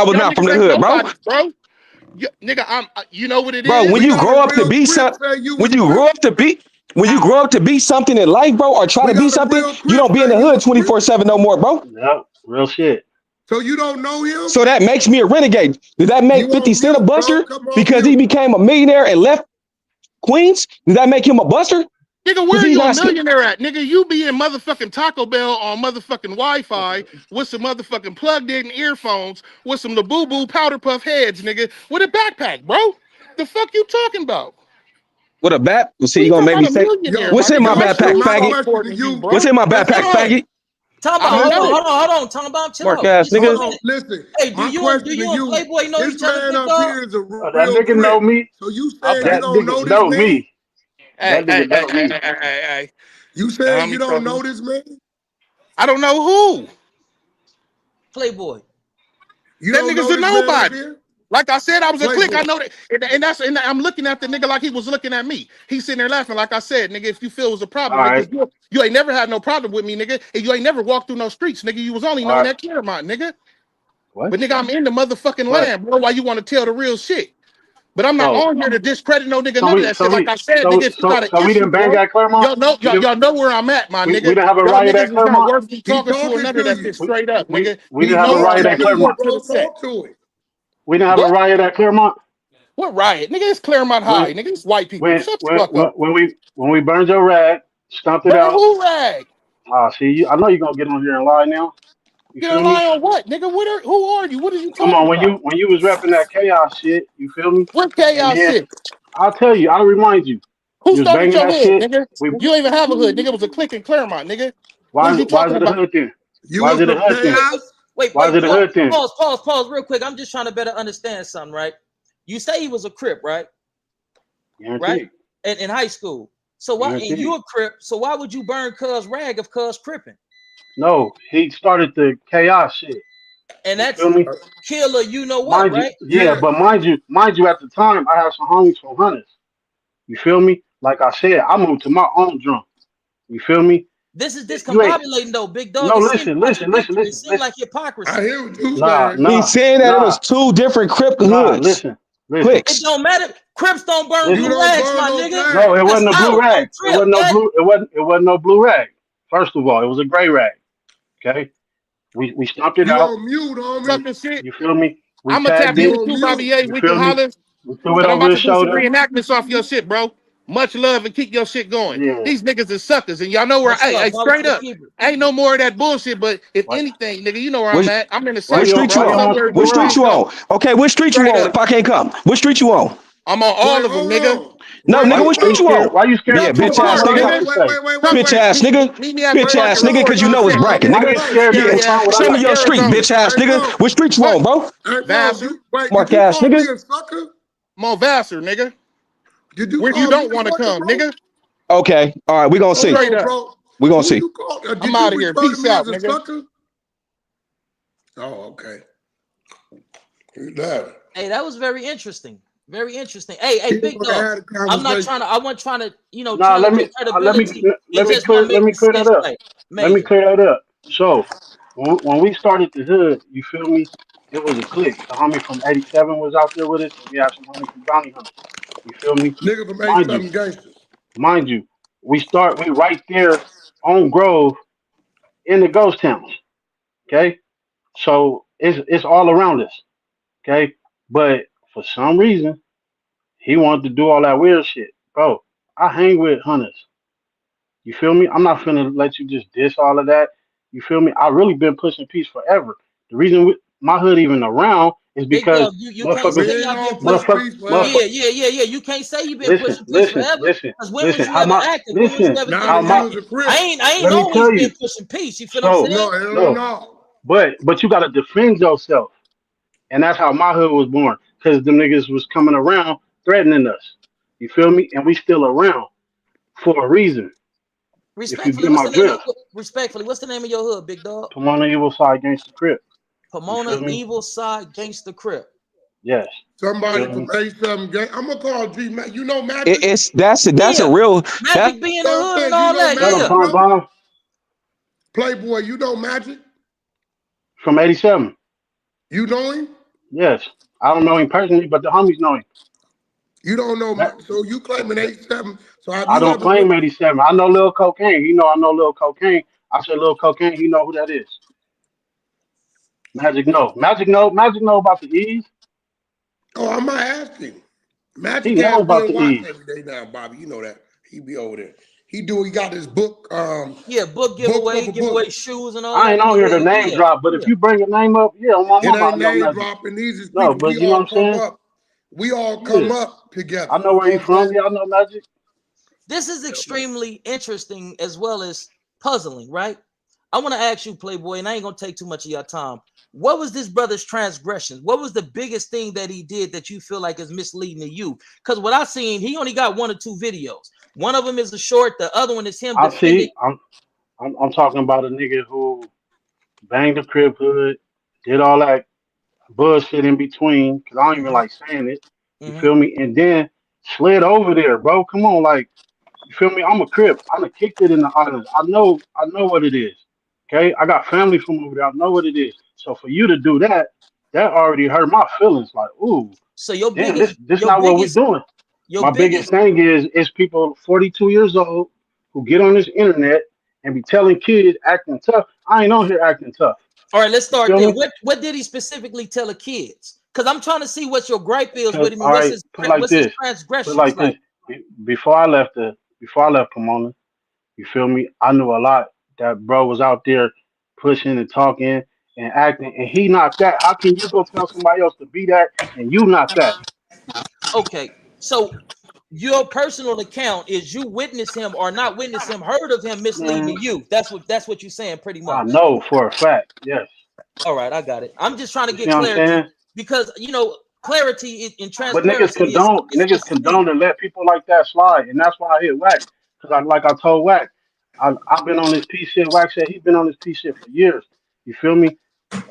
I was Y'all not from niggas the ain't hood, bro. nobody, bro. Nigga, you know what it Bro, when is? We you got grow a up to real be Crip some, say you when was you grow Crip. up to be, when you grow up to be something in life, bro, or try We to be got a something, real you Crip don't be in say the you hood was Crip. 24/7 no more, bro. Yep, real shit. So you don't know him? So that makes me a renegade. Does that You make 50 on Cent a mute, bro. buster Come on because he mute. became a millionaire and left Queens? Does that make him a buster? Nigga, Because where are he's you a not still. millionaire at? Nigga, you be in motherfucking Taco Bell on motherfucking Wi-Fi with some motherfucking plugged-in earphones with some Labubu powder puff heads, nigga, with a backpack, bro. The fuck you talking about? With a bat? So We you gonna talking make me about a say, millionaire, Yo, my what's in nigga. my My yo, shit backpack, is my more faggot? question to important than you, you, What's bro. in my let's backpack, go. faggot? Talk I about, don't hold on, know. hold on. Talk about, chill Mark out. ass Just hold nigga. on. Hold on, listen. Hey, My question do to you and you: Playboy know this each other, man big up dog? here is a That real nigga know crip. me. So you saying Okay. you That don't nigga know this know man? me. Hey, That hey, nigga hey, know hey, me. hey, hey, hey. You The saying you homie don't told me. know this man? I don't know who. Playboy. You That don't nigga's know a this man up nobody. here? Like I said, I was a click. I Playboy. know that, and I'm looking at the nigga like he was looking at me. He's sitting there laughing. Like I said, nigga, if you feel it was a All problem, nigga, right. 'cause you ain't never had no problem with me, nigga, and you ain't never walked through no streets, nigga. You was only All known right. at Claremont, nigga. What? But nigga, I'm in the motherfucking But land, bro. Why you want to tell the real shit? But I'm not so on here to discredit no nigga, so none of we that so shit. Like we I said, nigga, so if you got so an so we issue, didn't bang bro, at Claremont. We didn't y'all know where I'm at, my we nigga. didn't have a Y'all riot at niggas is not Claremont. worth me He talking to or talking none of to that you. shit straight up, nigga. We He didn't have a knows Talking riot I'm at to just you, Claremont. talking to bro. the fact. Talk to it. We didn't have a What? riot at Claremont. What riot? Nigga, it's Claremont When High. Nigga, it's white people. when Shut the when fuck up. when we burned your rag, stumped it Burn out. who rag? See you. I know you're gonna get on here and lie now. You Get feel a me? lie on what? Nigga, who are you? What are you Come on, talking about? when you was repping that chaos shit, you feel me? What And chaos then shit? I'll tell you, I'll remind you, Who you was started banging your that hood, shit. nigga? We You don't even have a hood, nigga. It was a clique in Claremont, nigga. What is you why is talking it a about? hood then? You Why is was it a from hood then? chaos? Why is it a hood then? Pause, real quick. I'm just trying to better understand something, right? You say he was a Crip, right? Right? Guaranteed. In high school. So why, and you Guaranteed. a Crip, so why would you burn Cuz rag if Cuz Cripping? No, he started the chaos shit. And You feel that's me? killer, you know what, Mind you, right? yeah, Yeah. but mind you, at the time I had some homies from Hunters. You feel me? Like I said, I moved to my own drum. You feel me? This is You ain't discombobulating though, big dog. no It seems contradictory. It listen, seems listen. like I hypocrisy. hear what you Nah, saying. He's nah, saying that it nah, was two different Crip nah. hoods, Listen. It cliques. don't matter. Crips don't burn You Listen. blue don't rags, burn my no nigga. No, flag. it That's wasn't a blue out on rag. Crip, what? It wasn't no blue rag. First of all, it was a gray rag. Okay? We stomped it You out. on mute, homie. We Talking shit. you feel me? We I'm gonna tap tagged You in it. with on you, Bobby mute. A. You We can feel me? holler. We threw it But I'm over about to his do some shoulder. reenactments off your shit, bro. Much love and keep your shit going. Yeah. These niggas is suckers, and y'all know where. Much Hey, love. Power to straight the up, keeper. ain't no more of that bullshit. But if What anything, nigga, you know where I'm Which at. I'm in the why which you sector, street bro. you why you I'm don't on? want to somewhere stick Which you street can't around? you come. on? Okay, which street you Straight on? up, If I can't come, which street you on? I'm on all Wait, of them, hold nigga. on. No, Wait, nigga, Right? which hold street on. you Why on? you scared Yeah, to Sector talk bitch about ass what four, I got nigga. to nigga. say? Come Bitch where? ass nigga. Meet me at the Bitch Wait, ass sector hold nigga, on. four. cause you Show know it's Time out. bracket, Why nigga. you Bro, scared to Yeah, confront what I show got me to your say? street, Arizona. bitch ass hey, nigga. bro. Which street you What? on, bro? Hey, bro. Vassar. Did Mark you ass call me nigga. a sucker? I'm on Vassar, nigga. Did you Where you call me don't a want to sucker, come, bro? nigga. Okay, all right, we gonna Hold see. Straight on, up. bro. We gonna Who see. you call? I'm Did you out of here. refer to Peace me as out, a nigga. sucker? Oh, okay. You that. Hey, that was very interesting. Very interesting. Hey, He big want to dog. have a I'm not conversation. trying to, I wasn't trying to, Nah, challenge your credibility. It just wasn't let me making clear that sense up. right. Let me Major. clear that up. So when we started the hood, you feel me? It was a clique. The homie from '87 was out there with us, and we had some homies from Bounty Hunters. You feel me? Nigga from Mind you, 87 Gangsters. mind you, we right there on Grove in the ghost towns. Okay, so it's all around us. Okay, but for some reason he wanted to do all that weird shit, bro. I hang with hunters. You feel me? I'm not finna let you just diss all of that. You feel me? I really been pushing peace forever. The reason my hood even around is Big because dog, you can't motherfuckers, say We ain't y'all been gonna push pushing. peace forever. Yeah. You can't say you been pushing peace forever. Because when was listen. you ever active? When was you ever Not How getting when you my was active? a crip. I ain't let me always tell been you. pushing peace. You feel what I'm So saying? No, hell no, no. but you gotta defend yourself, and that's how my hood was born. Cause them niggas was coming around threatening us. You feel me? And we still around for a reason. If you Respectfully, get what's my the name of drift, respectfully, what's the name of your hood, big dog? Pomona evil side against the crip. You Pomona feel me? Evil Side Gangster Crip. Yes. You Somebody feel from me? 87 Gang. I'm gonna call G. You know It, Magic? it's that's a Yeah. real that Magic be in the So I'm hood and saying, you all know that. Tell them Yeah. Magic, Pom bro? Pom Playboy, you know Magic? from '87. You know him? Yes. I don't know him personally, but the homies know him. You don't know. That, So you claiming 87. So have I you don't ever went? claim '87. I know Lil Cocaine. You know I know Lil Cocaine. I said Lil Cocaine. He know who that is. Magic know about the E's. Oh, I'm not asking. He Magic know has me about and the watch E's. every day now, Bobby. You know that. He be over there. He got his book, Yeah, book books giveaway, of a give away book. shoes and all I that ain't in the on here to hood. name Yeah. drop, but if Yeah. you bring a name up, yeah, on my It mama, ain't I know name Magic. dropping. These is No, people. but We you know what all I'm come saying? up. We all Yeah. come up together. I know You where know he what I'm from. saying? Yeah, I know Magic. This is extremely interesting as well as puzzling, right? I want to ask you, Playboy, and I ain't gonna take too much of your time. What was this brother's transgressions? What was the biggest thing that he did that you feel like is misleading to you? Because what I seen, he only got 1 or 2 videos. One of them is a short. The other one is him I defending. see. I'm talking about a nigga who banged the crib hood, did all that bullshit in between, because I don't even like saying it. You Mhm. feel me? And then slid over there, bro. Come on, like, you feel me? I'm a crib. I done kicked it in the islands. I know what it is. Okay, I got family from over there. I know what it is. So for you to do that, that already hurt my feelings. Like, ooh, So your damn, biggest, this your not what we biggest, doing. your My biggest biggest. thing is people 42 years old who get on this internet and be telling kids acting tough. I ain't on here acting tough. All right, let's You start feel there. me? What did he specifically tell the kids? Because I'm trying to see what your gripe is Because with him all and right, what's his put it transgressions like like. this. Before I left Pomona, you feel me? I knew a lot that bro was out there pushing and talking and acting, and he not that. How can you go tell somebody else to be that and you not that? Okay, so your personal account is you witness him or not witness him, heard of him misleading Man, you. That's what you're saying, pretty I much. know for a fact. Yes. All right, I got it. I'm just trying to You see get what I'm clarity saying? because clarity and But transparency is niggas key. condone and let people like that slide, and that's why I hit Wack. Cause I told Wack, I've been on this piece shit. Wack said he been on this piece shit for years. You feel me?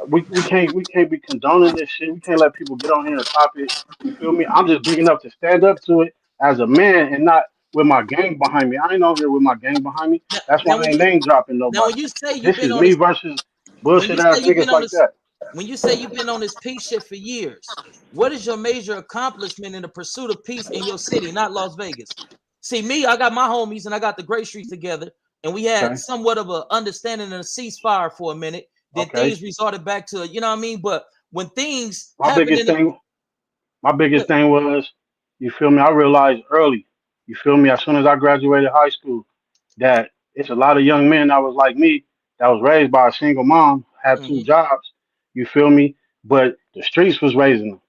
We can't be condoning this shit. We can't let people get on here and pop it. You feel me? I'm just big enough to stand up to it as a man and not with my gang behind me. I ain't on here with my gang behind me. Now, That's why now I when ain't you name dropping now when nobody. you say you've This been is on me this versus when you bullshit say ass you've niggas been on like this that. when you say you've been on this peace shit for years, what is your major accomplishment in the pursuit of peace in your city, not Las Vegas? See, me, I got my homies and I got the Great Streets together, and we had Okay, somewhat of a understanding and a ceasefire for a minute. Then okay. things resorted back to, you know what I mean? But when things My happen biggest in the thing My biggest thing was, you feel me? I realized early, you feel me? As soon as I graduated high school, that it's a lot of young men that was like me, that was raised by a single mom, had 2 jobs, you feel me? But the streets was raising them.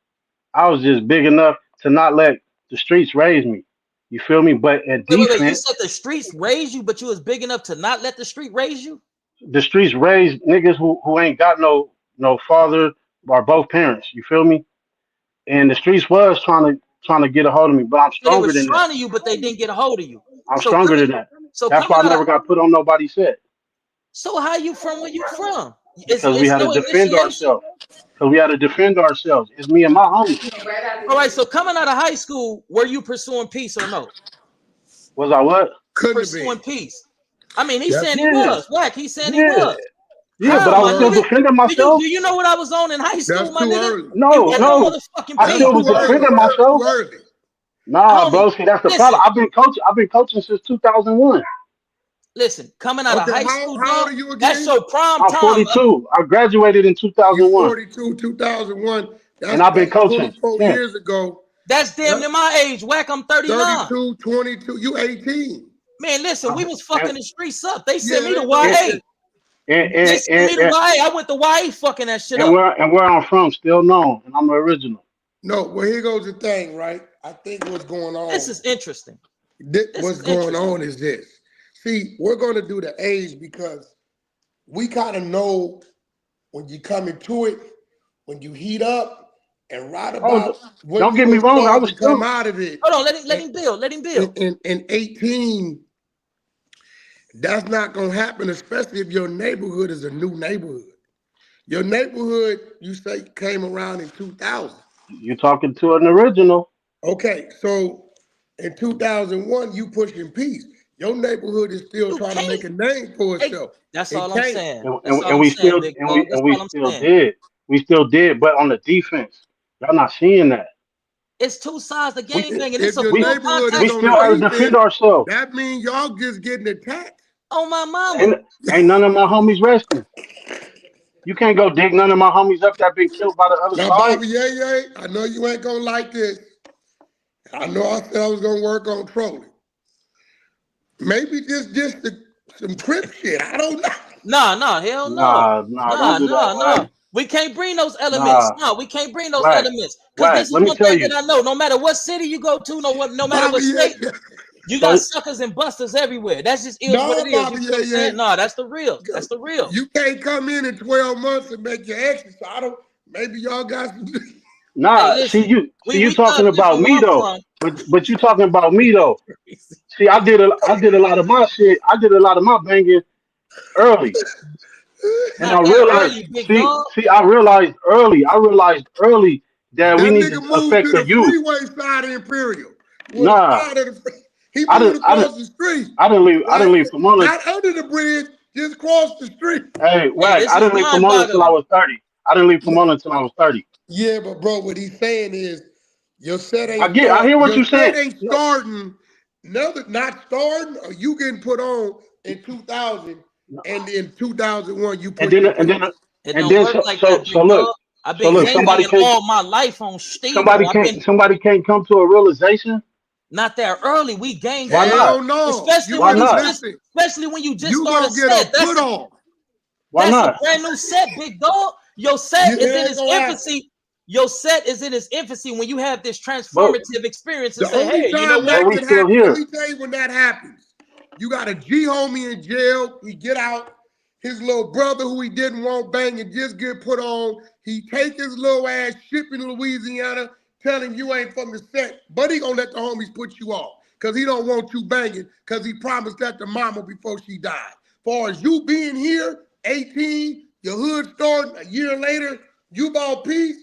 I was just big enough to not let the streets raise me. You feel me? But in wait. You defense, said the streets raised you, but you was big enough to not let the street raise you? the streets raised niggas who ain't got no father or both parents. You feel me? And the streets was trying to get a hold of me, but I'm So they stronger was than that. trying to you, but they didn't get a hold of you. I'm So stronger coming than that. so That's coming why I out of never got put on nobody's set so how you from where you from? because we It's had to no defend initiation. ourselves. Because we had to defend ourselves. It's me and my homies. All right, so coming out of high school, were you pursuing peace or no? Was I what? Couldn't have Pursuing been. peace. I mean, he's That's saying he Yeah, was. Whack, he's saying he yeah, was. yeah. that's But How, I too was my still nigga? early. defending Do myself. you know what I was on in high school, That's my too nigga? early. It No, wasn't no no. motherfucking I That's still peace. was too early. defending That's too myself. early. Nah, Homie, bro. See, that's the listen, problem. I've been coaching since 2001. listen, coming out of Okay, high how school, old dog, are you that's again? your prime I'm time. 42. I graduated in You 2001, 42, 2001. and I've been That's coaching 24 since. years ago. That's damn That's near my age. Whack, I'm 39. 32, 22. You 18. Man, listen, we Uh, was and, fucking the streets up. They sent Yeah, me to and, YA. and, They and, sent and, me to YA. I went to YA fucking that shit and up. where I'm from, still known, and I'm the original. no, well, here goes the thing, right? I think what's going This on, is interesting. This what's is going interesting. on is this. See, we're going to do the age because we kind of know when you come into it, when you heat up and right Oh, about when don't you're get me going to wrong. I start was to come still. out of it. Hold on, let him build. Let him build. In 18, that's not going to happen, especially if your neighborhood is a new neighborhood. Your neighborhood, you say, came around in 2000. You're talking to an original. Okay, so in 2001, you pushing peace. Your neighborhood is still You trying to make can't. a name for Hey, itself. that's It all I'm can't. saying. and, That's and, all and I'm we saying, still big and dog. we That's and we all I'm still saying. did. We still did, but on the defense, y'all not seeing that. It's two sides of We gang banging. It's If a your full neighborhood contact is we on still the sport. had to defend defense, ourselves. that means y'all just getting attacked. Oh my mama. Ain't none of my homies resting. You can't go dig none of my homies up that been killed by the other Now, side. Bobby, yeah, I know you ain't gonna like this. I know I said I was gonna work on trolling. Maybe some crip shit. I don't know. Nah, hell no. Nah, don't do that, Nah. Wack. We can't bring those elements. Nah, No, we can't bring those Wack, elements. Because Wack. this is Let me one tell thing that you. I know. No matter what city you go to, no matter Bobby, what state, yeah. You So got suckers and busters everywhere. That's just is what No, it is. Bobby, You know what I'm saying? No, that's the real. That's the real. You can't come in 12 months and make your exit. So I don't. Maybe y'all got some. Hey, nah, listen, see you we talking thug about different where me I'm though. from. But you talking about me though. See, I did a lot of my shit. I did a lot of my banging early. And I Not that realized, early, big dog. I realized early. I realized early that we That need to nigga moved affect to the the youth. freeway side of Imperial. Well, the Nah, side of the he I moved didn't. across the street. I didn't leave. I Like didn't leave Pomona. not under the bridge, just across the street. Hey, Hey, Wack, this I is didn't leave mind Pomona until I boggling. was 30. I didn't leave Pomona until I was 30. Yeah, but bro, what he's saying is your set ain't I start. hear what Your you're set saying. ain't No, starting. Not starting. Or you getting put on in 2000, no. and in 2001 you And pushed then the and then P. It and don't then work like that, big look, dog. I've been gang somebody banging can't all my life on Steve-O. I've been come to a realization. not that early. We gang Why bang, not? Hell no. especially You Why when better you not? just, listen. especially when you just You start a gonna get a set. put on. Why That's a not? brand new set, big dog. Your You set is in ain't its gonna happen. infancy. Your set is in its infancy when you have this But transformative experience and The say, only hey, you know time what? that we can still happen, let here. me tell you when that happens. You got a G homie in jail. He get out. His little brother who he didn't want banging just get put on. He take his little ass ship in Louisiana, tell him you ain't from the set, but he gonna let the homies put you off because he don't want you banging because he promised that to mama before she died. Far as you being here, 18, your hood starting a year later, you bought peace,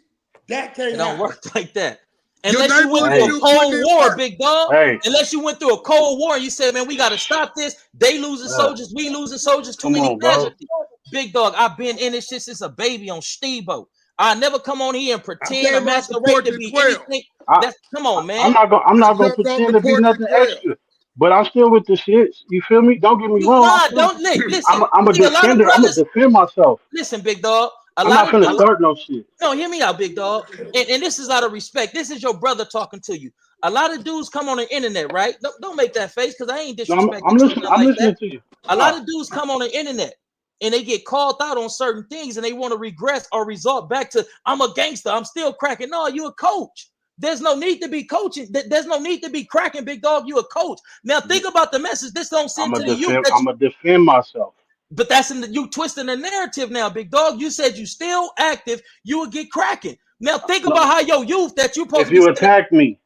that It can't don't happen. work like that. Your Unless you went neighborhood through a Hey, still putting cold in war, work. big dog. hey, Unless you went through a cold war and you said, man, we got to stop this. They losing uh, soldiers, we losing soldiers, too come many on, bro. casualties. Big dog, I've been in this shit since a baby on Steve-O. I never come on here and I pretend or came off the masquerade porch to at be 12. anything. I, That's come on, I'm man. not gonna I jumped off pretend the to be porch at nothing 12. extra. But I'm still with the shits. You feel me? Don't get me You wrong. nah, don't listen. I'm a See, a lot of defender. I'm gonna brothers, defend myself. listen, big dog. A I'm lot not of finna dudes. start no shit. No, hear me out, big dog. And this is out of respect. This is your brother talking to you. A lot of dudes come on the internet, right? Don't make that face because I ain't No, disrespecting you or nothing I'm like that. listening to you. A lot Nah, of dudes come on the internet and they get called out on certain things and they want to regress or resort back to I'm a gangster. I'm still cracking. No, you a coach. There's no need to be coaching. There's no need to be cracking, big dog. You a coach. Now think about the message. This don't send to the youth that I'm gonna defend myself. but that's in the you twisting the narrative now, big dog. You said you still active, you would get cracking. Now think No, about how your youth that you supposed if to be you sitting. attack me,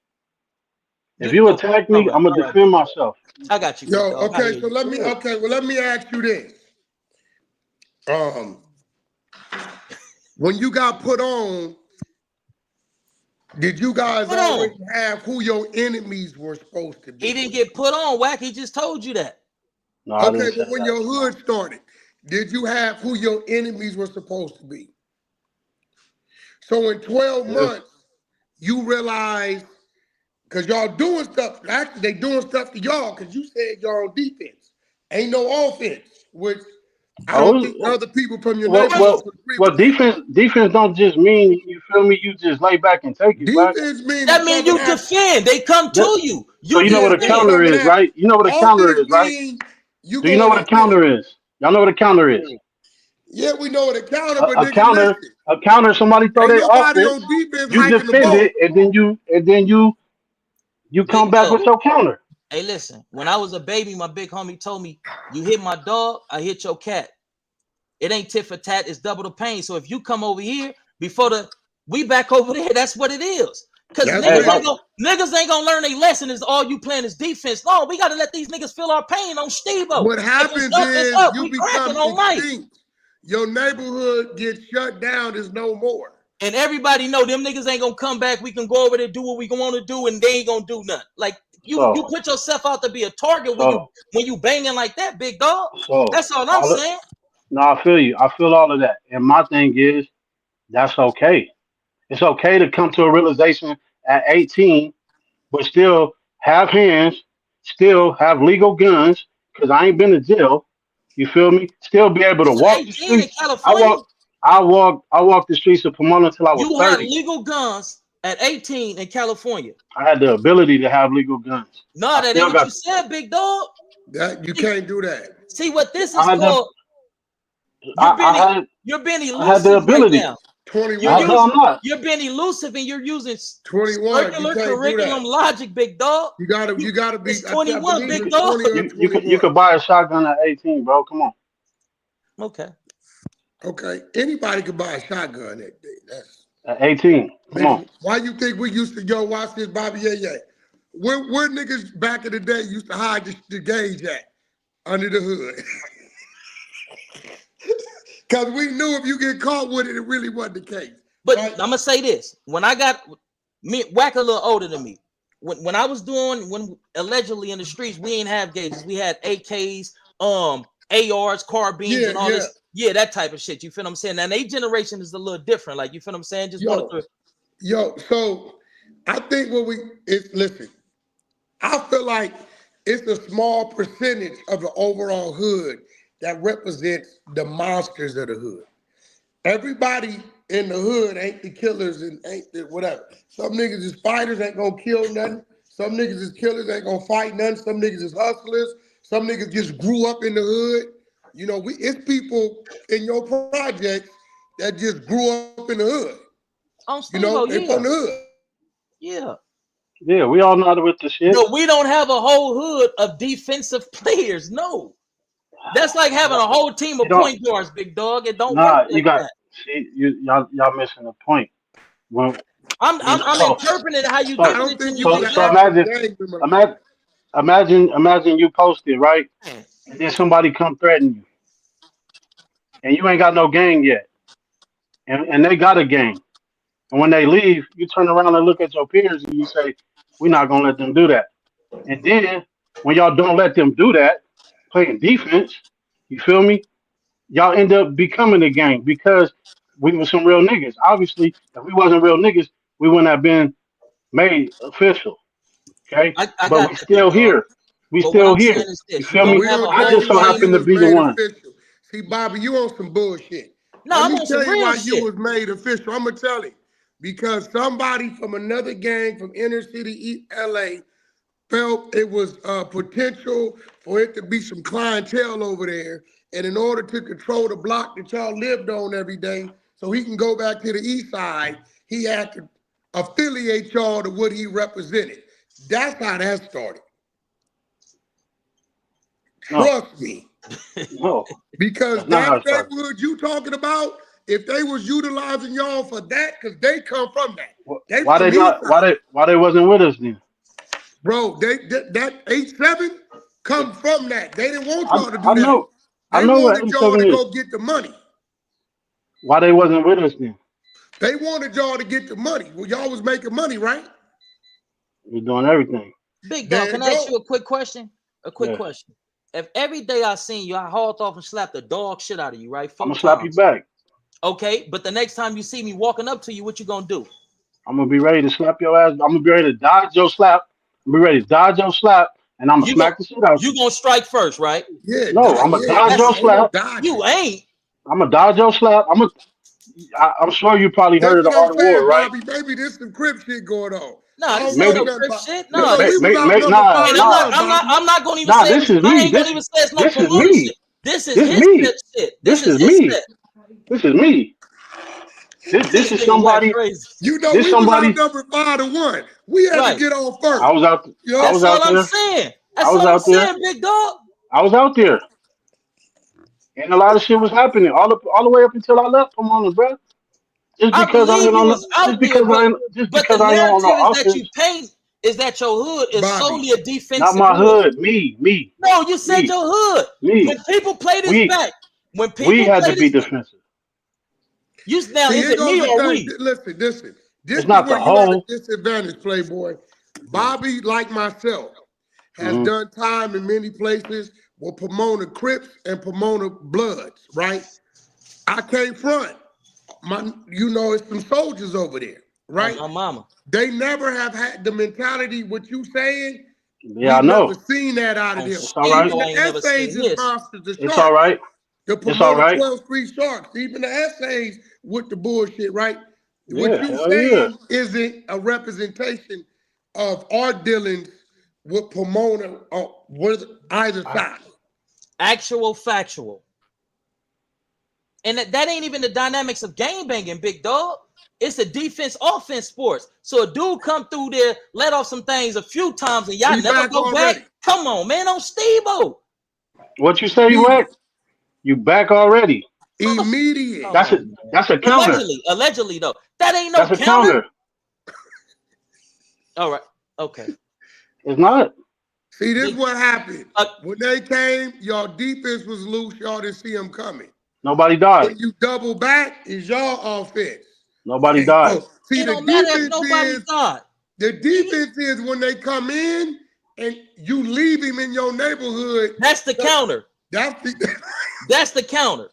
if You you okay? attack me, I'm gonna All right, defend big dog. myself. I got you, big Yo, dog. I okay, hear so you. Yeah. let me ask you this. Um, when you got put on, did you guys Put on. already have who your enemies were supposed to He be? didn't get put on, Whack. He just told you that. No, I Okay, didn't say but when that. your hood started, did you have who your enemies were supposed to be? So in 12 Yes. months, you realize, because y'all doing stuff, actually they doing stuff to y'all because you said y'all on defense. Ain't no offense, which I don't think Oh, other people from your well, neighborhood well, would agree well. with that. Defense don't just mean you feel me. You just lay back and take it, right? Defense mean That to means coming you after. defend. They come That, to you. so You you know what Yeah, a they defend. counter coming is, after. right? You know what a counter Offense is, right? mean you Do you know going what a up there. counter is? Y'all know what a counter is? Yeah, we know what a counter, A, but a nigga, counter, listen. a counter. Somebody throw Ain't their nobody offense, on defense you hiking the defend ball. it, and then you Big come back dog. with your counter. Hey, listen. When I was a baby, my big homie told me, "You hit my dog, I hit your cat. It ain't tit for tat. It's double the pain. So if you come over here before we back over there. That's what it is. Cause That's Hey, niggas like ain't gonna learn a lesson. Is all you playing is defense? No, we gotta let these niggas feel our pain on Steve-O. what If it's happens up, it's is up. you We cracking become all night. extinct. Your neighborhood gets shut down. There's no more. And everybody know them niggas ain't gonna come back. We can go over there, do what we want to do, and they ain't gonna do nothing. Like you so put yourself out to be a target when so you banging like that, big dog. so That's all I'm all of, saying. no, I feel you. I feel all of that. And my thing is that's okay. It's okay to come to a realization at 18, but still have hands, still have legal guns, because I ain't been to jail. You feel me? Still be able to It's walk the 18 in streets. California. I walked the streets of Pomona until I was You have 30. legal guns at 18 in California. I had the ability to have legal guns. No, I that ain't still what got you said, big dog. That you See, can't do that. see what this is I had the called. You're being I had you're being I had the elusive right ability. now. You're 21. No, I'm using, not. you're being elusive and you're using 21. You circular can't do that. curriculum logic, big dog. You gotta be. It's I 21, believe big it's dog. 20 or You 21. could buy a shotgun at 18, bro. Come on. Okay. Okay, anybody could buy a shotgun that day. That's At 18. Come on. niggas. Why you think we used to go watch this Bobby Yay? Where niggas back in the day used to hide the gauge at under the hood? Cause we knew if you get caught with it, it really wasn't the case, But right? I'm gonna say this: when I got me, Whack a little older than me. When I was doing when allegedly in the streets, we ain't have gauges. We had AKs, ARs, carbines, Yeah, and all yeah. this. Yeah, that type of shit. You feel what I'm saying? Now, their generation is a little different. Like, you feel what I'm saying? Just wanted to. Yo. So I think listen. I feel like it's a small percentage of the overall hood that represents the monsters of the hood. Everybody in the hood ain't the killers and ain't the whatever. Some niggas is fighters, ain't gonna kill nothing. Some niggas is killers, ain't gonna fight nothing. Some niggas is hustlers. Some niggas just grew up in the hood. You know, it's people in your projects that just grew up in the hood. On You know, Steve-O, they yeah, from the hood. yeah. Yeah, we all know how to with the shit. But we don't have a whole hood of defensive players. No, that's like having a whole team You of don't. point guards, big dog. It don't work Nah, you like got. that. See, y'all missing the point. When I'm so interpreting how you I so doing don't it to think me, you so can big so dog. have a imagine gang member. imagine imagine you posted right, and then somebody come threaten you, and you ain't got no gang yet, and they got a gang, and when they leave, you turn around and look at your peers and you say, "We're not gonna let them do that." And then when y'all don't let them do that, playing defense, you feel me? Y'all end up becoming a gang because we were some real niggas. Obviously, if we wasn't real niggas, we wouldn't have been made official. Okay, I but got we that, big still dog. here. We But what still I'm saying here. is You this: you feel But don't me? we have a don't I tell whole just you so why team. you happen to was be the made one. official. See, Bobby, you on some bullshit. No, Let I'm me on some tell you real why you shit. was made official. I'm gonna tell you. Because somebody from another gang from inner city LA felt it was potential for it to be some clientele over there. And in order to control the block that y'all lived on every day, so he can go back to the east side, he had to affiliate y'all to what he represented. That's how that started. No, Trust me. no, Because that's not how that it started. neighborhood you talking about, if they was utilizing y'all for that, because they come from that. They Why they from east not? side. Why they wasn't with us then? Bro, that 8-7 come from that. They didn't want y'all to I do that. know. I They know what wanted y'all 87 to is. go get the money. Why they wasn't with us then? They wanted y'all to get the money. Well, y'all was making money, right? We doing everything. Big dog, There can you I ask go. you a quick question? A quick Yeah, question. If every day I seen you, I hauled off and slapped the dog shit out of you, right? I'm Four gonna slap you times. back. Okay, but the next time you see me walking up to you, what you gonna do? I'm gonna be ready to slap your ass. I'm gonna be ready to dodge your slap. I'm gonna be ready to dodge your slap, and I'm gonna You go smack the shit out you you. gonna strike first, right? Yeah, No, I'm gonna dodge That's your ain't no slap. you dodging. ain't. I'm gonna dodge your slap. I'm sure you probably heard That's of the what I'm art of war, saying, right? Bobby. Maybe there's some crip shit going on. Nah, I this don't ain't know no Maybe, nothing crip about. shit. No, No, no, we this was out number nah, and 5-1, Bobby. I'm not gonna even nah. say This is I me. ain't gonna even say it's no This is Pomona me. shit. This is This his me. shit. This This is is his me. set. This is me. This This is nigga whack somebody. crazy. You know, This we was somebody. outnumbered 5-1. We had to Right. get on I first. was out. You I know? was That's out all I'm there. saying. I That's was all I'm out there. saying, big dog. I was out there, and a lot of shit was happening all the way up until I left Pomona, bro. Just I because I believe ain't you on, was out there, just but the because I ain't on narrative no is that you offense. paint is that your hood is Bobby. solely a Not defensive my hood. hood. Me, No, you said me, your hood. When me. people play this We back, when we people had play to be this back, defensive. you now See, is here it goes me the or thing. we? Listen. This It's is not the where you at a whole. disadvantage, Playboy. Yeah. Bobby, like myself, has Hmm. done time in many places with Pomona Crips and Pomona Bloods, right? I can't front. It's some soldiers over there, On right? my mama. They never have had the mentality, what you saying, Yeah, I we've never know. seen that out of On them. It's all right. Even Steve-O, I the ain't never essays seen is this. monsters, the It's all sharks, right. the It's all Pomona right. 12th Street Sharks, even the essays with the bullshit, right? What Yeah, you hell yeah. saying isn't a representation of our dealings with Pomona with either I, side. Actual factual. And that ain't even the dynamics of game banging, big dog. It's a defense offense sports. So a dude come through there, let off some things a few times, and y'all We never back go back. already. Come on, man, on Steve-O. What you say, what? You back already? Immediate. Come on, man. That's a counter. Allegedly though. That ain't no That's a counter. All right. Okay. It's not. See, this is what happened. When they came, y'all defense was loose. Y'all didn't see them coming. Nobody died. When you double back, is y'all offense. Nobody died. So, see, It the don't matter if defense nobody is died. the defense is when they come in and you leave him in your neighborhood. That's the counter. That's the That's the counter.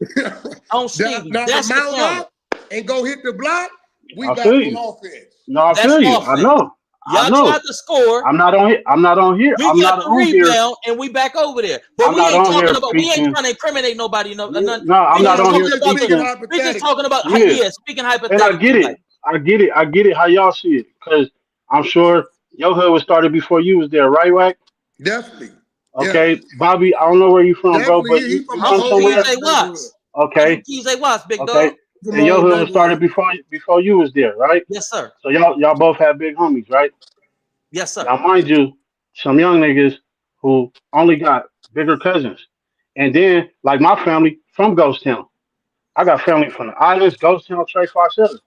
On Stevie. now That's to the mount counter. up and go hit the block. We I back feel on you. offense. No, I That's feel you. offense. I know. Y'all tried to score. I'm not on here. I'm not on here. We I'm got not the on here. rebound and we back over there. But I'm we not ain't on here talking about. We ain't preaching. trying to incriminate nobody. No, I'm not on here preaching. We just talking about. Yeah. Yeah, speaking And hypothetically. I get it. I get it. I get it. How y'all see it? Because I'm sure your hood was started before you was there, right, Wack? Definitely. Okay, Yeah. Bobby. I don't know where you from, bro, but Definitely. you He from I'm my from whole somewhere. ass TJ neighborhood. Watts. Okay. I'm from TJ Watts, big Okay. dog. From And my your old hood was started neighborhood. before you was there, right? Yes, sir. So y'all both have big homies, right? Yes, sir. Now, mind you, some young niggas who only got bigger cousins, and then like my family from Ghost Town. I got family from the islands, Ghost Town, Trey 57.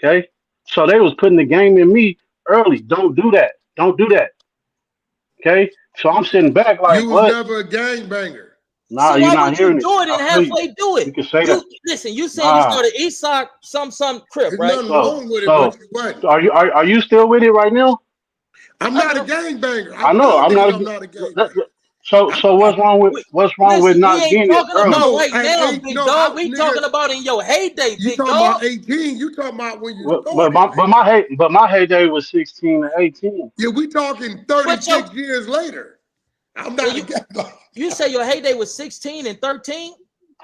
Okay, so they was putting the game in me early. Don't do that. Don't do that. Okay, so I'm sitting back like, You was what? never a gangbanger. Nah, So you're why not would you hearing it. do it and I feel you. halfway do it? You can say You that. listen. You saying you Nah. started East Side, some Crip, There's right? nothing So wrong with it, so but you wasn't. so are you still with it right now? I'm I not a know. gangbanger. I I know. tell I'm niggas not. I'm not a Let- gangbanger. let- So I, so I, what's wrong with Listen, we not ain't being it talking early? about no, right now, big dog. We nigga, talking about in your heyday, you big talking dog. about 18. You talking about when you But started, man. my heyday was 16 to 18 Yeah, we talking But yo, 36 years later. I'm well, not a gangbanger. you say your heyday was 16 and 13,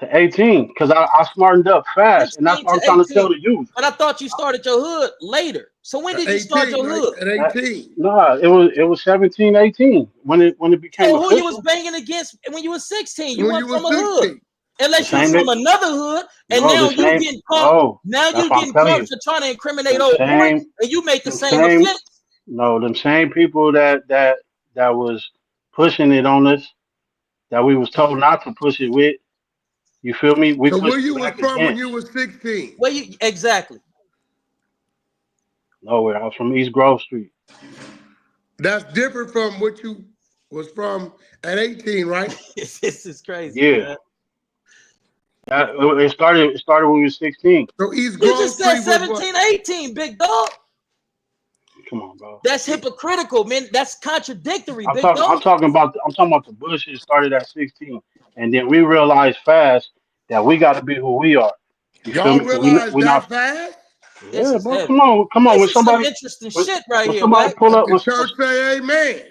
to 18 because I smartened up fast, and that's 16 what to I'm trying to tell 18. the youth. But I thought you started your hood later. So when did you start 18, your right? hood? At 18. Nah, it was 17, 18 when it became So who you was official. banging against when you was 16? You When weren't you from was a hood. 16. The Unless you same from another hood, and no, now the you same getting caught. no. Now That's you what I'm getting telling caught you. for trying to incriminate Them old boy, same and you make the them same same offense. no, them same people that was pushing it on us that we was told not to push it with. You feel me? We So where pushed it you was back from when against. you was 16? Well, you exactly. Nowhere. I was from East Grove Street. That's different from what you was from at 18, right? This is crazy, Yeah. man. It started when we was 16. So East You Grove just said Street was what? 17, 18, big dog. Come on, bro. That's hypocritical, man. That's contradictory, I'm big talking. I'm dog. talking about. I'm talking about the Bushes started at 16, and then we realized fast that we got to be who we are. You feel Y'all me? Because we realize we not. that fast? This Yeah, is bro. heavy. Come on, come on. This When is some somebody interesting when, shit right when here, somebody Wack. pull Let up, the church say amen.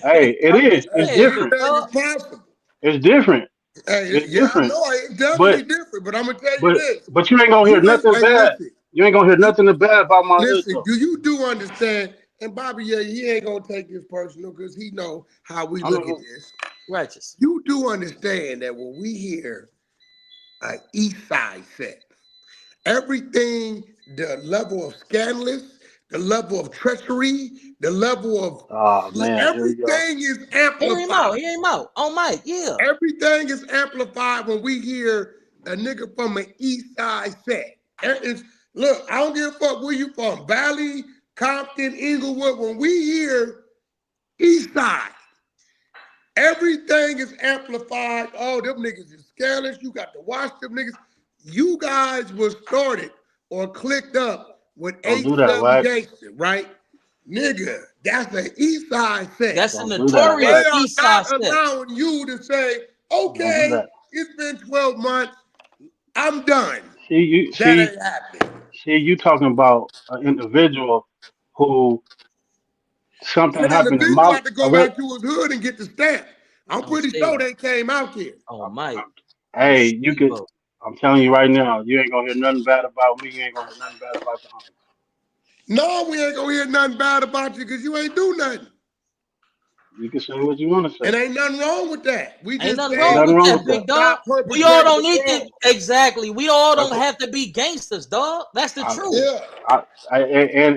hey, it I'm is. just It's saying, big different. Anything is dog. possible. It's different. Hey, It's yeah, I different. know it's definitely But different, but I'm gonna tell you but this. but you ain't gonna hear You ain't, nothing hey, bad. listen, You ain't gonna hear you nothing bad about my hood listen, though. you do understand, and Bobby, yeah, he ain't gonna take this personal because he know how we I look at mean, this. Righteous. You do understand that when we hear an East Side set, everything, the level of scandalous, the level of treachery, the level of oh man, here we go. everything is Hear him out. amplified. Hear him out. On mic, yeah. Everything is amplified when we hear a nigga from an East Side set. Look, I don't give a fuck where you from, Valley, Compton, Inglewood. When we hear East Side, everything is amplified. Oh, them niggas is scandalous. You got to watch them niggas. You guys was started or clicked up with Don't do that, 87 Wax. Gangster, right? Nigga, that's an East Side set. That's a Don't do that, They notorious Wax. are East Side not set. allowing you to say, Don't do okay, that. it's been 12 months, I'm done. See you. That See ain't happening. See, you talking about an individual who something That happened in individual my had to go back to his hood and get the stamp. I'm On pretty sure Steve. they came out here. On mic. On hey, you could. Steve. I'm telling you right now, you ain't gonna hear nothing bad about me. You ain't gonna hear nothing bad about the homies. No, we ain't gonna hear nothing bad about you because you ain't do nothing. You can say what you want to And say. ain't nothing wrong with that. We Ain't just nothing Ain't wrong saying nothing with wrong that, with big that. dog. stop We all perpetrating don't the need to wrong. exactly. We all don't Okay. have to be gangsters, dog. That's the I, truth. Yeah.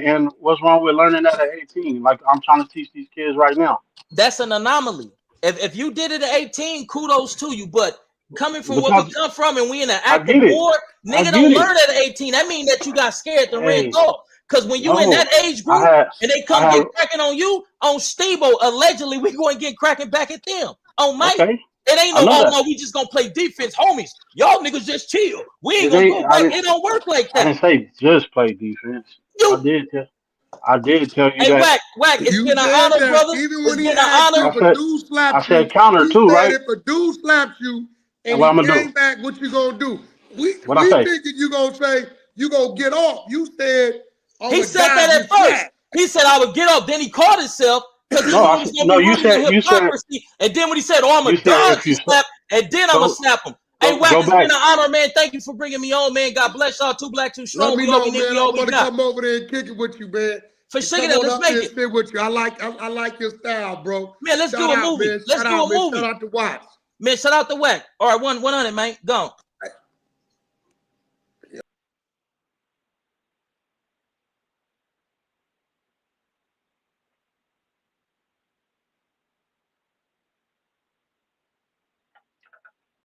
and what's wrong with learning that at 18? Like I'm trying to teach these kids right now. That's an anomaly. If you did it at 18, kudos to you. But coming from where we Because come from and we in an I active get it. war, I nigga get don't it. learn at 18. That means that you got scared and ran Hey, off. Because when you in that no. age I group had and they I come have get cracking on you, on Steve-O, allegedly we going to get cracking back at them. On Mike, okay. it ain't I no, know oh that. no, we just going to play defense. Homies, y'all niggas just chill. We ain't It going to ain't go back. It don't work like I that. didn't say just play defense. You, I did tell you hey, that. Whack, it's You been an said honor, that brother. even It's when he been an asked you honor. I if a said dude I slapped you, said counter he too, said right? if a dude slaps you And and what he I'm gonna do? came back, what you gonna do? We What I we say? figured you gonna say you gonna get off. You said I'm He gonna said dodge that your at first. slap. He said I would get up. Then he caught himself because he No, knew I it was said gonna no. be rooted in You said hypocrisy. And then when he said, "Oh, I'm you gonna said dodge if the you slap," and then I'm gonna go slap him. Hey, Whack, go it's been back. an honor, man. Thank you for bringing me on, man. God bless y'all. Two black, two Let strong. me We all know, we need. man. We I all we want to got. come over there and kick it with you, man. For And sure, come on let's up here make and it, sit with you. I like your style, bro. man. Let's Shout do a out, movie. man. Let's Shout do out, a man. Shout movie, out to Watts. man. Shout out to Whack. All right, 100, man. Go.